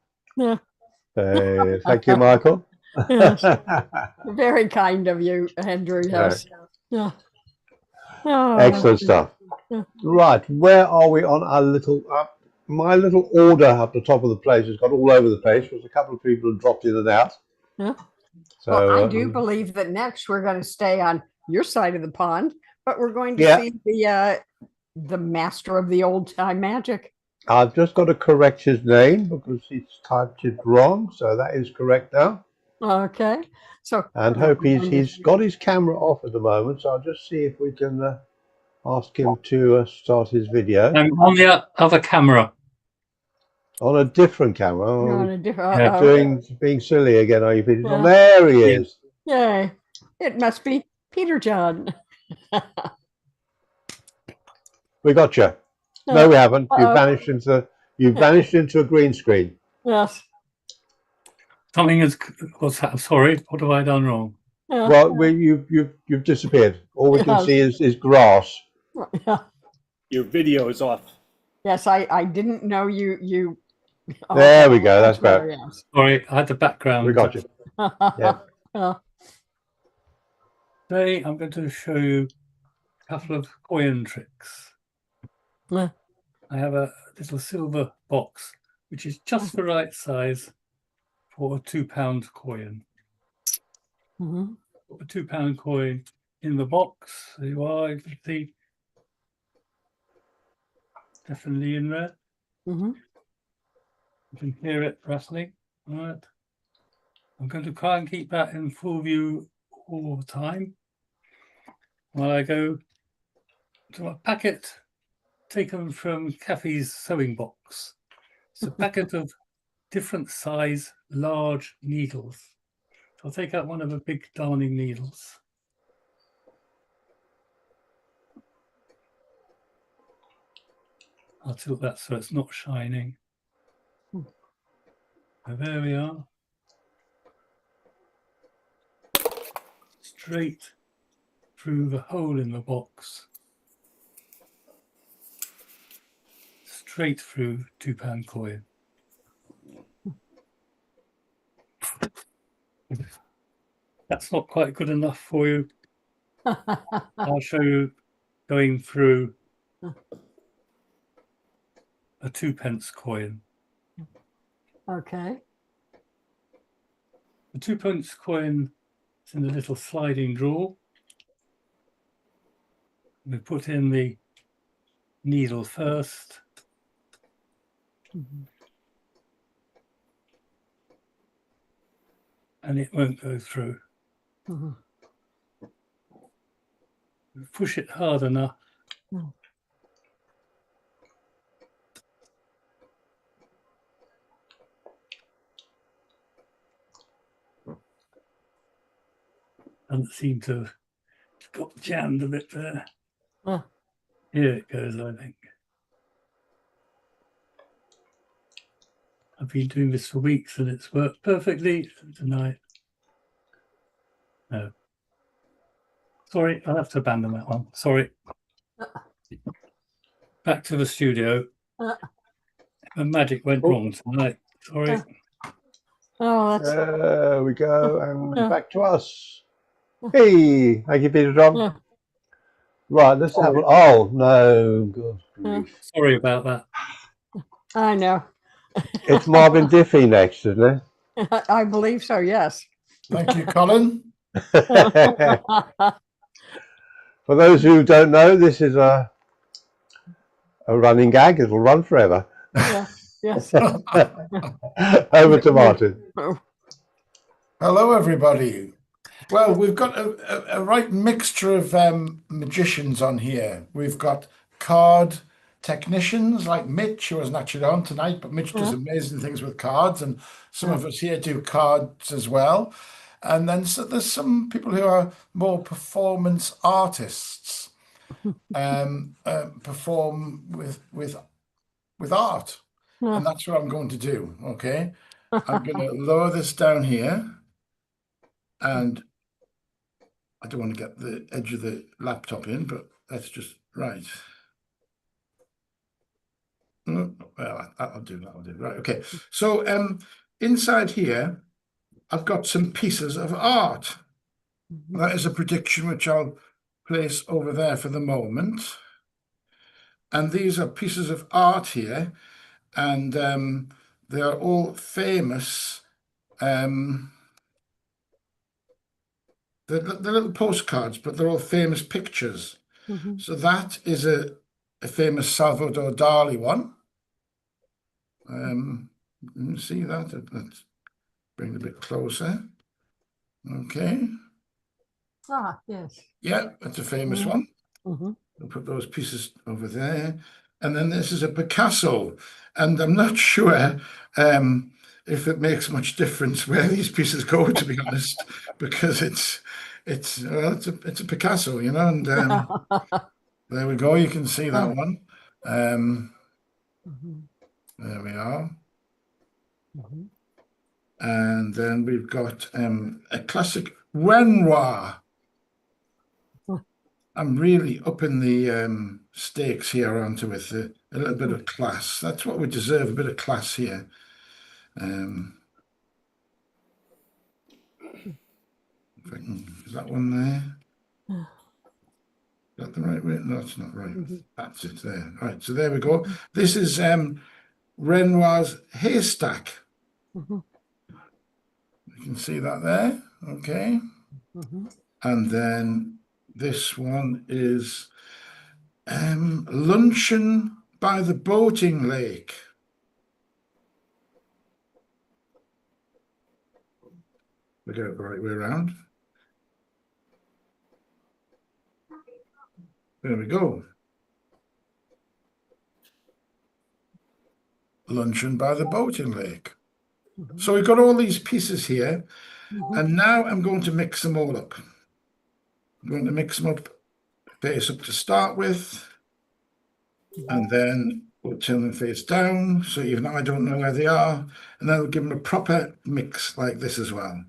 Thank you, Michael. Yes. Very kind of you, Andrew. Yes. Yeah. Oh. Excellent stuff. Right, where are we on our little? My little order up the top of the place has got all over the place because a couple of people have dropped in and out. Yeah. So Well, I do believe that next we're going to stay on your side of the pond, but we're going to Yeah. see the master of the old time magic. I've just got to correct his name because he's typed it wrong. So that is correct now. Okay. So And hope he's got his camera off at the moment. So I'll just see if we can ask him to start his video. On the other camera. On a different camera. on a different. Being silly again, are you, Peter John? There he is. Yay! It must be Peter John. We got you. No, we haven't. You've vanished into a green screen. Yes. Something is. Sorry. What have I done wrong? Well, you've disappeared. All we can see is grass. Your video is off. Yes, I didn't know you. There we go. That's better. Yes. Sorry, I had the background. We got you. Yeah. Today I'm going to show you a couple of coin tricks. I have a little silver box, which is just the right size for a £2 coin. Put a £2 coin in the box. There you are. You can see definitely in there. You can hear it rattling. All right. I'm going to try and keep that in full view all the time while I go to a packet taken from Kathy's sewing box. It's a packet of different size large needles. So I'll take out one of the big darning needles. I'll tilt that so it's not shining. So there we are. Straight through the hole in the box. Straight through £2 coin. That's not quite good enough for you. I'll show you going through a 2p coin. Okay. The 2p coin is in a little sliding drawer. We put in the needle first. And it won't go through. Push it hard enough. Doesn't seem to have got jammed a bit there. Here it goes, I think. I've been doing this for weeks and it's worked perfectly tonight. No. Sorry, I'll have to abandon that one. Sorry. Back to the studio. The magic went wrong tonight. Sorry. There we go. And back to us. Hey, thank you, Peter John. Right, let's have a... Oh, no. Good grief. Sorry about that. I know. It's Marvin Diffie next, isn't it? I believe so, yes. Thank you, Colin. For those who don't know, this is a running gag. It'll run forever. Yes. Over to Martin. Hello, everybody. Well, we've got a right mixture of magicians on here. We've got card technicians like Mitch, who wasn't actually on tonight, but Mitch does amazing things with cards, and some of us here do cards as well. And then there's some people who are more performance artists, perform with art, and that's what I'm going to do. Okay, I'm going to lower this down here, and I don't want to get the edge of the laptop in, but that's just right. Well, I'll do that. I'll do it. Right. Okay. So inside here, I've got some pieces of art. That is a prediction which I'll place over there for the moment. And these are pieces of art here, and they are all famous. They're little postcards, but they're all famous pictures. So that is a famous Salvador Dali one. Let me see that. Let's bring it a bit closer. Okay. Ah, yes. Yeah, that's a famous one. We'll put those pieces over there. And then this is a Picasso. And I'm not sure if it makes much difference where these pieces go, to be honest, because it's a Picasso, you know, and there we go. You can see that one. There we are. And then we've got a classic Renoir. I'm really upping the stakes here, aren't I, with a little bit of class. That's what we deserve, a bit of class here. Is that one there? Is that the right way? No, it's not right. That's it there. Right, so there we go. This is Renoir's Haystack. You can see that there. Okay. And then this one is Luncheon by the Boating Lake. We get it the right way around. There we go. Luncheon by the Boating Lake. So we've got all these pieces here, and now I'm going to mix them all up. I'm going to mix them up, face up to start with, and then we'll turn them face down, so even I don't know where they are, and then we'll give them a proper mix like this as well.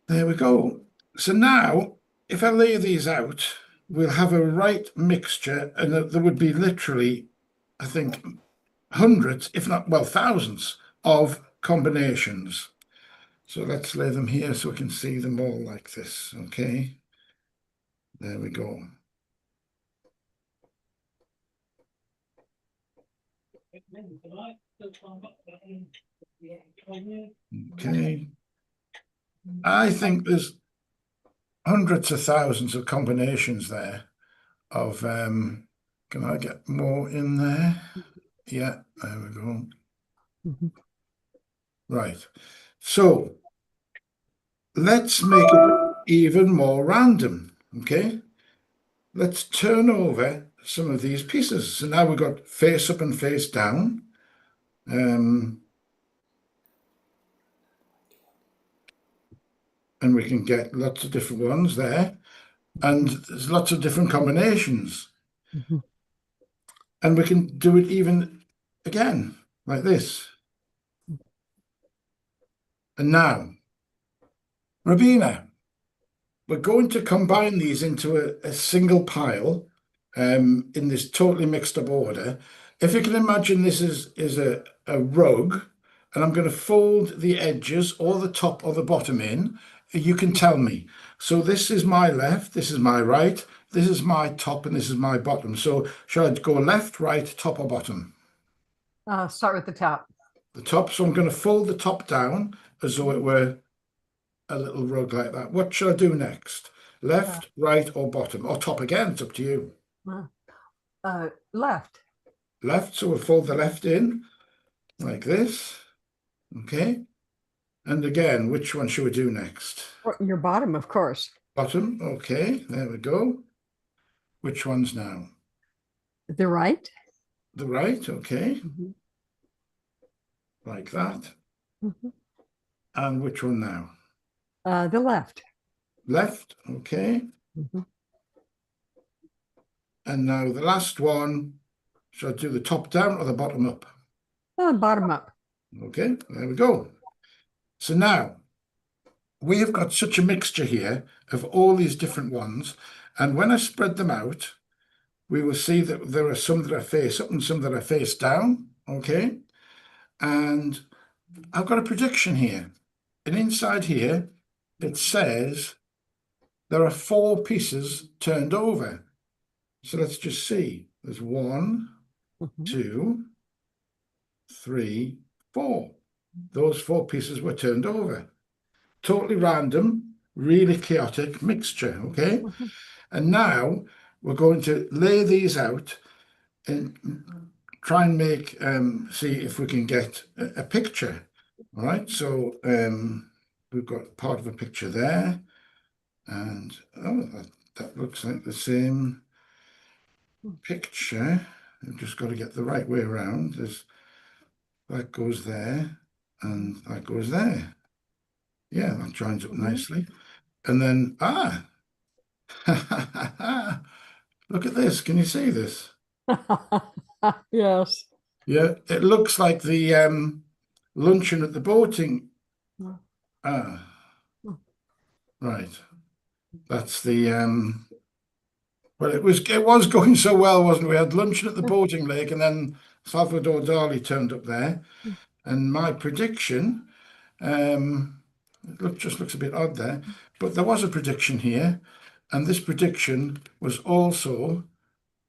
There we go. So now, if I lay these out, we'll have a right mixture, and there would be literally, I think, hundreds, if not, well, thousands of combinations. So let's lay them here so we can see them all like this, okay? There we go. Okay. I think there's hundreds of thousands of combinations there of, can I get more in there? Yeah, there we go. Right. So let's make it even more random, okay? Let's turn over some of these pieces. So now we've got face up and face down. And we can get lots of different ones there. And there's lots of different combinations. And we can do it even again, like this. And now, Rabina, we're going to combine these into a single pile in this totally mixed up order. If you can imagine this is a rug, and I'm going to fold the edges or the top or the bottom in, you can tell me. So this is my left, this is my right, this is my top, and this is my bottom. So shall I go left, right, top, or bottom? Start with the top. The top. So I'm going to fold the top down as though it were a little rug like that. What should I do next? Left, right, or bottom? Or top again? It's up to you. Left. Left. So we'll fold the left in like this. Okay. And again, which one should we do next? Your bottom, of course. Bottom. Okay. There we go. Which one's now? The right. The right. Okay. Like that. And which one now? The left. Left. Okay. And now the last one. Should I do the top down or the bottom up? Bottom up. Okay, there we go. So now we have got such a mixture here of all these different ones. And when I spread them out, we will see that there are some that are face up and some that are face down. Okay. And I've got a prediction here. And inside here, it says there are 4 pieces turned over. So let's just see. There's 1, 2, 3, 4. Those 4 pieces were turned over. Totally random, really chaotic mixture, okay? And now we're going to lay these out and try and make, see if we can get a picture. All right, so we've got part of a picture there. And oh, that looks like the same picture. I've just got to get the right way around. That goes there and that goes there. Yeah, that joins up nicely. And then, look at this. Can you see this? Yes. Yeah, it looks like the luncheon at the boating. Right. That's the well, it was going so well, wasn't it? We had luncheon at the boating lake, and then Salvador Dali turned up there. And my prediction, just looks a bit odd there, but there was a prediction here, and this prediction was also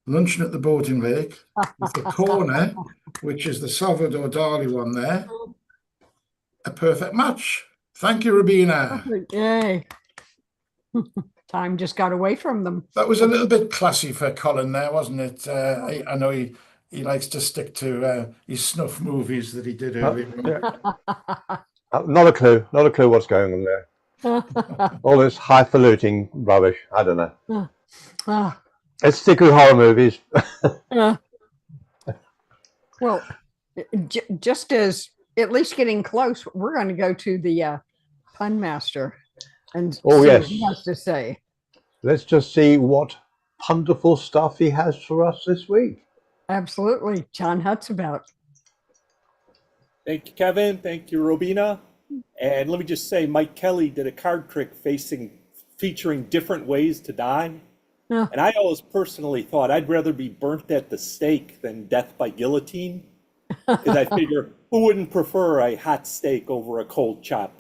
luncheon at the boating lake with the corner, which is the Salvador Dali one there. A perfect match. Thank you, Rubina. Yay. Time just got away from them. That was a little bit classy for Colin there, wasn't it? I know he likes to stick to his snuff movies that he did earlier. Not a clue what's going on there. All this highfalutin rubbish. I don't know. Let's stick with horror movies. Well, just as at least getting close, we're going to go to the Pun Master and see what he has to say. Let's just see what wonderful stuff he has for us this week. Absolutely. John Hutzabout. Thank you, Kevin. Thank you, Robina. And let me just say, Mike Kelly did a card trick featuring different ways to die. Yeah. And I always personally thought I'd rather be burnt at the stake than death by guillotine. Because I figure, who wouldn't prefer a hot steak over a cold chop?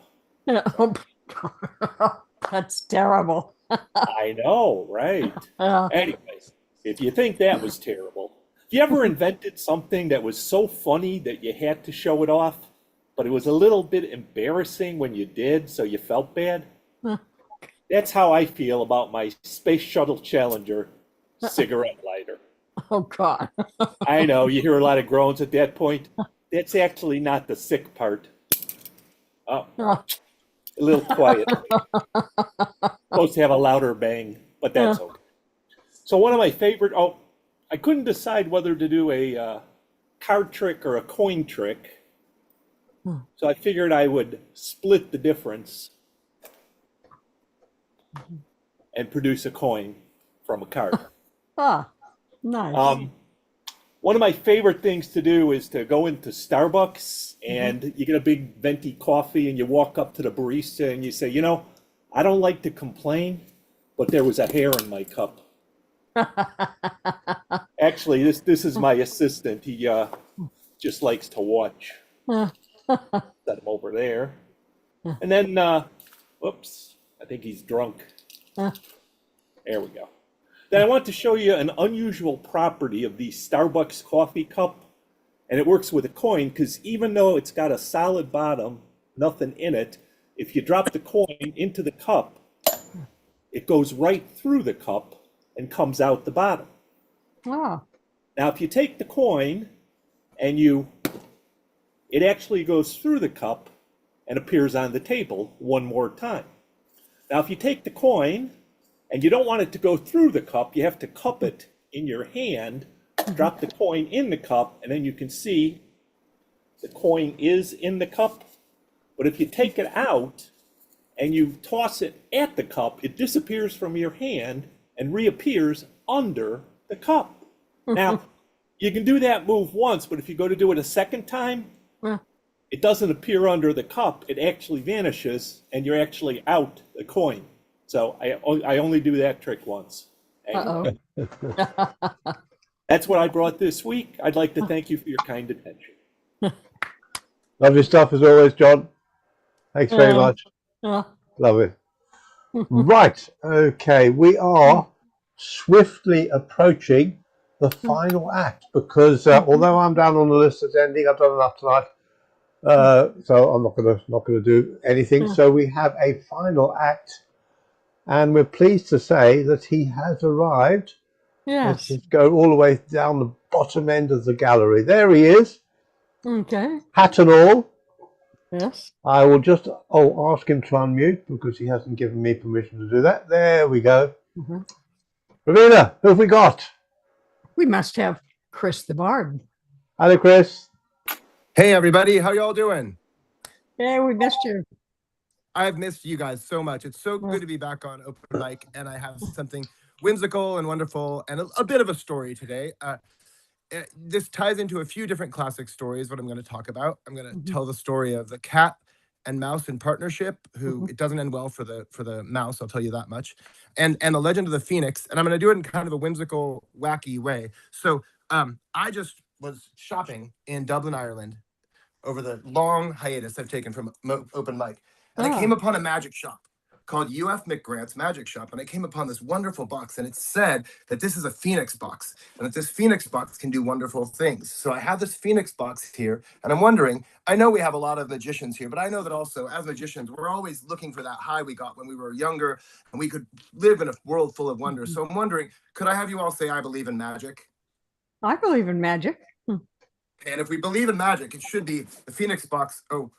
That's terrible. I know, right? Anyways, if you think that was terrible, have you ever invented something that was so funny that you had to show it off, but it was a little bit embarrassing when you did, so you felt bad? That's how I feel about my Space Shuttle Challenger cigarette lighter. Oh, God. I know, you hear a lot of groans at that point. That's actually not the sick part. Oh, a little quiet. Supposed to have a louder bang, but that's okay. So one of my favorite, I couldn't decide whether to do a card trick or a coin trick. So I figured I would split the difference and produce a coin from a card. Nice. One of my favorite things to do is to go into Starbucks and you get a big venti coffee and you walk up to the barista and you say, you know, I don't like to complain, but there was a hair in my cup. Actually, this is my assistant. He just likes to watch. Set him over there. And then, whoops, I think he's drunk. There we go. Then I want to show you an unusual property of the Starbucks coffee cup. And it works with a coin because even though it's got a solid bottom, nothing in it, if you drop the coin into the cup, it goes right through the cup and comes out the bottom. Now, if you take the coin and it actually goes through the cup and appears on the table one more time. Now, if you take the coin and you don't want it to go through the cup, you have to cup it in your hand, drop the coin in the cup, and then you can see the coin is in the cup. But if you take it out and you toss it at the cup, it disappears from your hand and reappears under the cup. Now, you can do that move once, but if you go to do it a second time, it doesn't appear under the cup. It actually vanishes, and you're actually out the coin. So I only do that trick once. That's what I brought this week. I'd like to thank you for your kind attention. Lovely stuff as always, John. Thanks very much. Love it. Right. Okay. We are swiftly approaching the final act, because although I'm down on the list as ending, I've done enough tonight, so I'm not gonna do anything. So we have a final act, and we're pleased to say that he has arrived. Let's just go all the way down the bottom end of the gallery. There he is. Okay. Hat and all. Yes. I will just ask him to unmute because he hasn't given me permission to do that. There we go. Ravina, who have we got? We must have Chris the Bard. Hello, Chris. Hey, everybody. How y'all doing? Yeah, we missed you. I've missed you guys so much. It's so good to be back on open mic, and I have something whimsical and wonderful and a bit of a story today. This ties into a few different classic stories, what I'm going to talk about. I'm going to tell the story of the cat and mouse in partnership, who it doesn't end well for the mouse, I'll tell you that much, and the legend of the phoenix. And I'm going to do it in kind of a whimsical, wacky way. So I just was shopping in Dublin, Ireland, over the long hiatus I've taken from open mic. And I came upon a magic shop called UF McGrant's Magic Shop. And I came upon this wonderful box, and it said that this is a Phoenix box, and that this Phoenix box can do wonderful things. So I have this Phoenix box here, and I'm wondering, I know we have a lot of magicians here, but I know that also as magicians, we're always looking for that high we got when we were younger, and we could live in a world full of wonders. So I'm wondering, could I have you all say, I believe in magic? I believe in magic. And if we believe in magic, it should be the Phoenix box. Oh,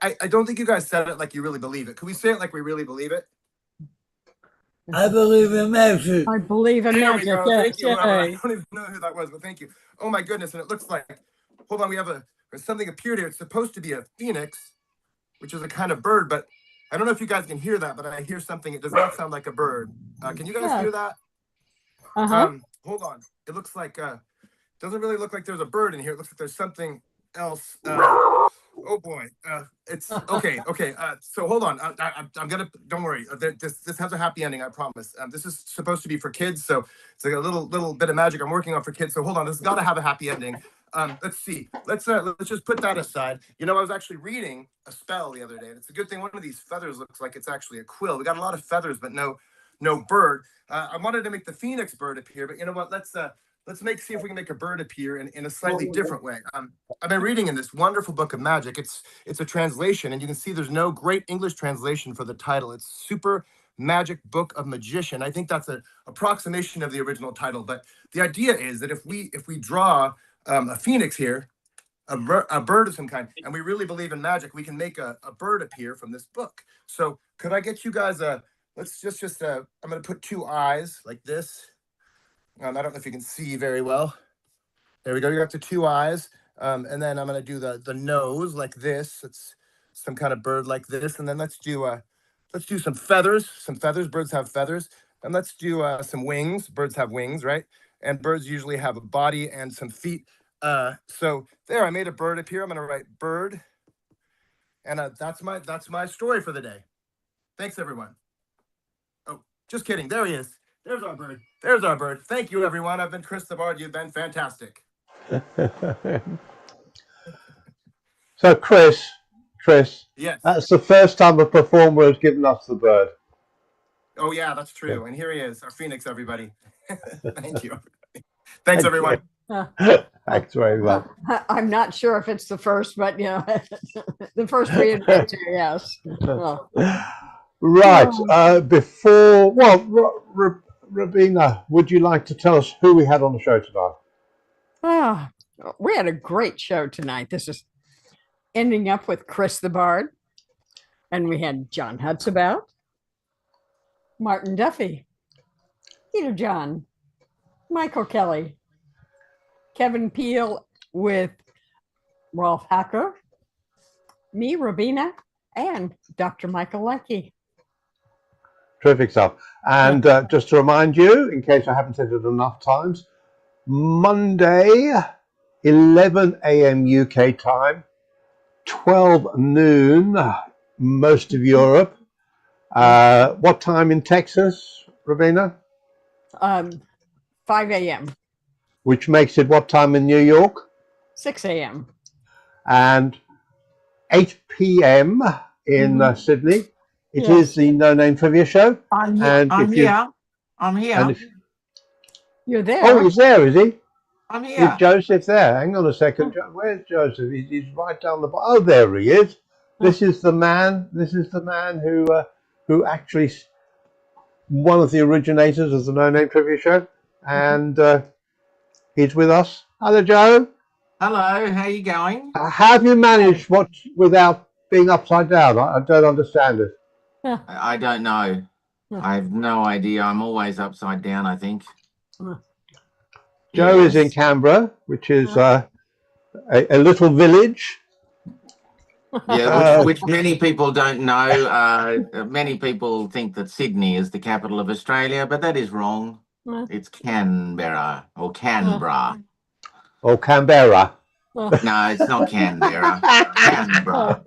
I don't think you guys said it like you really believe it. Can we say it like we really believe it? I believe in magic. I believe in magic. There we go. Yes, Thank you. yay. I don't even know who that was, but thank you. Oh my goodness. And it looks like, hold on, there's something appeared here. It's supposed to be a phoenix, which is a kind of bird, but I don't know if you guys can hear that, but I hear something. It does not sound like a bird. Can you guys hear that? Hold on. It looks like, doesn't really look like there's a bird in here. It looks like there's something else. Oh boy, it's okay. So hold on. I'm gonna. Don't worry. This has a happy ending. I promise. This is supposed to be for kids, so it's like a little bit of magic I'm working on for kids. So hold on. This has got to have a happy ending. Let's see. Let's just put that aside. You know, I was actually reading a spell the other day, and it's a good thing one of these feathers looks like it's actually a quill. We got a lot of feathers, but no bird. I wanted to make the phoenix bird appear, but you know what? Let's see if we can make a bird appear in a slightly different way. I've been reading in this wonderful book of magic. It's a translation, and you can see there's no great English translation for the title. It's Super Magic Book of Magician. I think that's an approximation of the original title, but the idea is that if we draw a phoenix here, a bird of some kind, and we really believe in magic, we can make a bird appear from this book. So could I get you guys let's just I'm going to put two eyes like this. I don't know if you can see very well. There we go. You got the two eyes. And then I'm going to do the nose like this. It's some kind of bird like this. And then let's do some feathers. Some feathers. Birds have feathers. And let's do some wings. Birds have wings, right? And birds usually have a body and some feet. So there, I made a bird appear. I'm going to write bird. And that's my story for the day. Thanks, everyone. Oh, just kidding. There he is. There's our bird. There's our bird. Thank you, everyone. I've been Chris the Bard. You've been fantastic. So, Chris, yes, that's the first time a performer has given us the bird. Oh, yeah, that's true. Yeah. And here he is, our phoenix, everybody. Thank you. Thanks, everyone. Thanks very much. I'm not sure if it's the first, but you know, the first reinventor, yes. Oh. Right. Ravina, would you like to tell us who we had on the show tonight? We had a great show tonight. This is ending up with Chris the Bard, and we had John Hutzabout, Martin Duffy, Peter John, Michael Kelly, Kevin Peel with Rolf Haecker, me, Ravina, and Dr. Michael Leckie. Terrific stuff. And just to remind you, in case I haven't said it enough times, Monday, 11 a.m. UK time, 12 noon, most of Europe. What time in Texas, Ravina? 5 a.m. Which makes it what time in New York? 6 a.m. And 8 p.m. in Sydney. It is the No Name Trivia Show. I'm here. You're there. Oh, he's there, is he? I'm Is here. Joseph there? Hang on a second. Where's Joseph? He's right down the bottom. Oh, there he is. This is the man. This is the man who actually one of the originators of the No Name Trivia Show, and he's with us. Hello, Joe. Hello, how you going? How have you managed what without being upside down? I don't understand it. I don't know. I have no idea. I'm always upside down, I think. Joe is in Canberra, which is a little village. Yeah, which many people don't know. Many people think that Sydney is the capital of Australia, but that is wrong. It's Canberra or Canberra. Or Canberra. No, it's not Canberra. Canberra.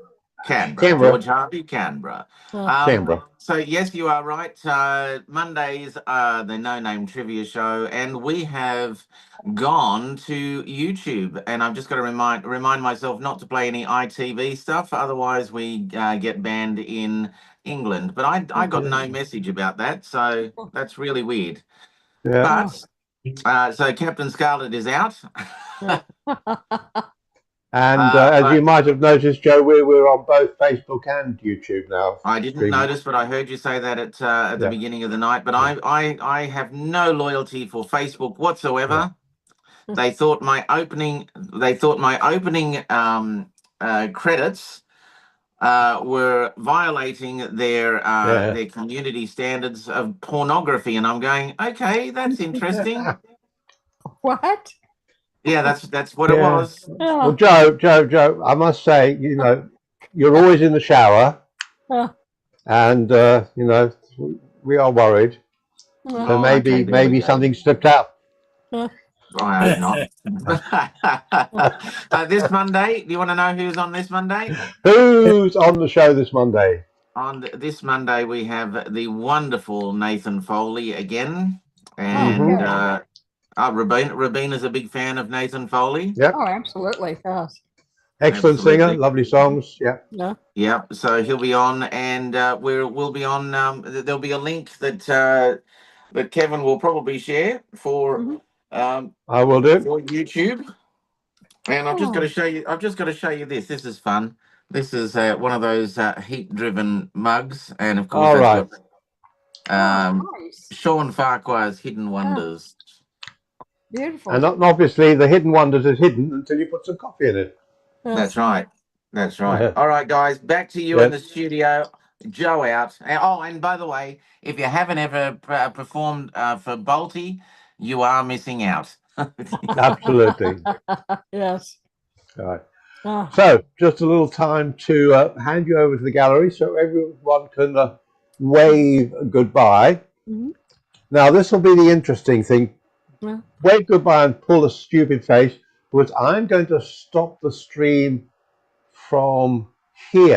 Canberra. George Harvey, Canberra. Canberra. So yes, you are right. Mondays, the No Name Trivia Show, and we have gone to YouTube. And I've just got to remind myself not to play any ITV stuff, otherwise we get banned in England. But I got no message about that, so that's really weird. Yeah. But so Captain Scarlet is out. And as you might have noticed, Joe, we're on both Facebook and YouTube now. I didn't notice, but I heard you say that at the beginning of the night. But I have no loyalty for Facebook whatsoever. They thought my opening credits were violating their community standards of pornography, and I'm going, okay, that's interesting. What? Yeah, that's what it was. Well, Joe, I must say, you're always in the shower, and we are worried. So maybe something slipped out. I hope not. This Monday, do you want to know who's on this Monday? Who's on the show this Monday? On this Monday, we have the wonderful Nathan Foley again, and Rabina's a big fan of Nathan Foley. Yeah. Oh, absolutely. Yes. Excellent singer, lovely songs. Yeah. Yeah. So he'll be on, and we'll be on. There'll be a link that Kevin will probably share for. I will do for YouTube. And I've just got to show you. I've just got to show you this. This is fun. This is one of those heat-driven mugs, and of course that's got Sean Farquhar's Hidden Wonders. Beautiful. And obviously, the Hidden Wonders is hidden until you put some coffee in it. That's right. That's right. All right, guys, back to you in the studio. Joe out. And by the way, if you haven't ever performed for Balti, you are missing out. Absolutely. Yes. All right. So, just a little time to hand you over to the gallery so everyone can wave goodbye. Now, this will be the interesting thing. Wave goodbye and pull a stupid face, but I'm going to stop the stream from here.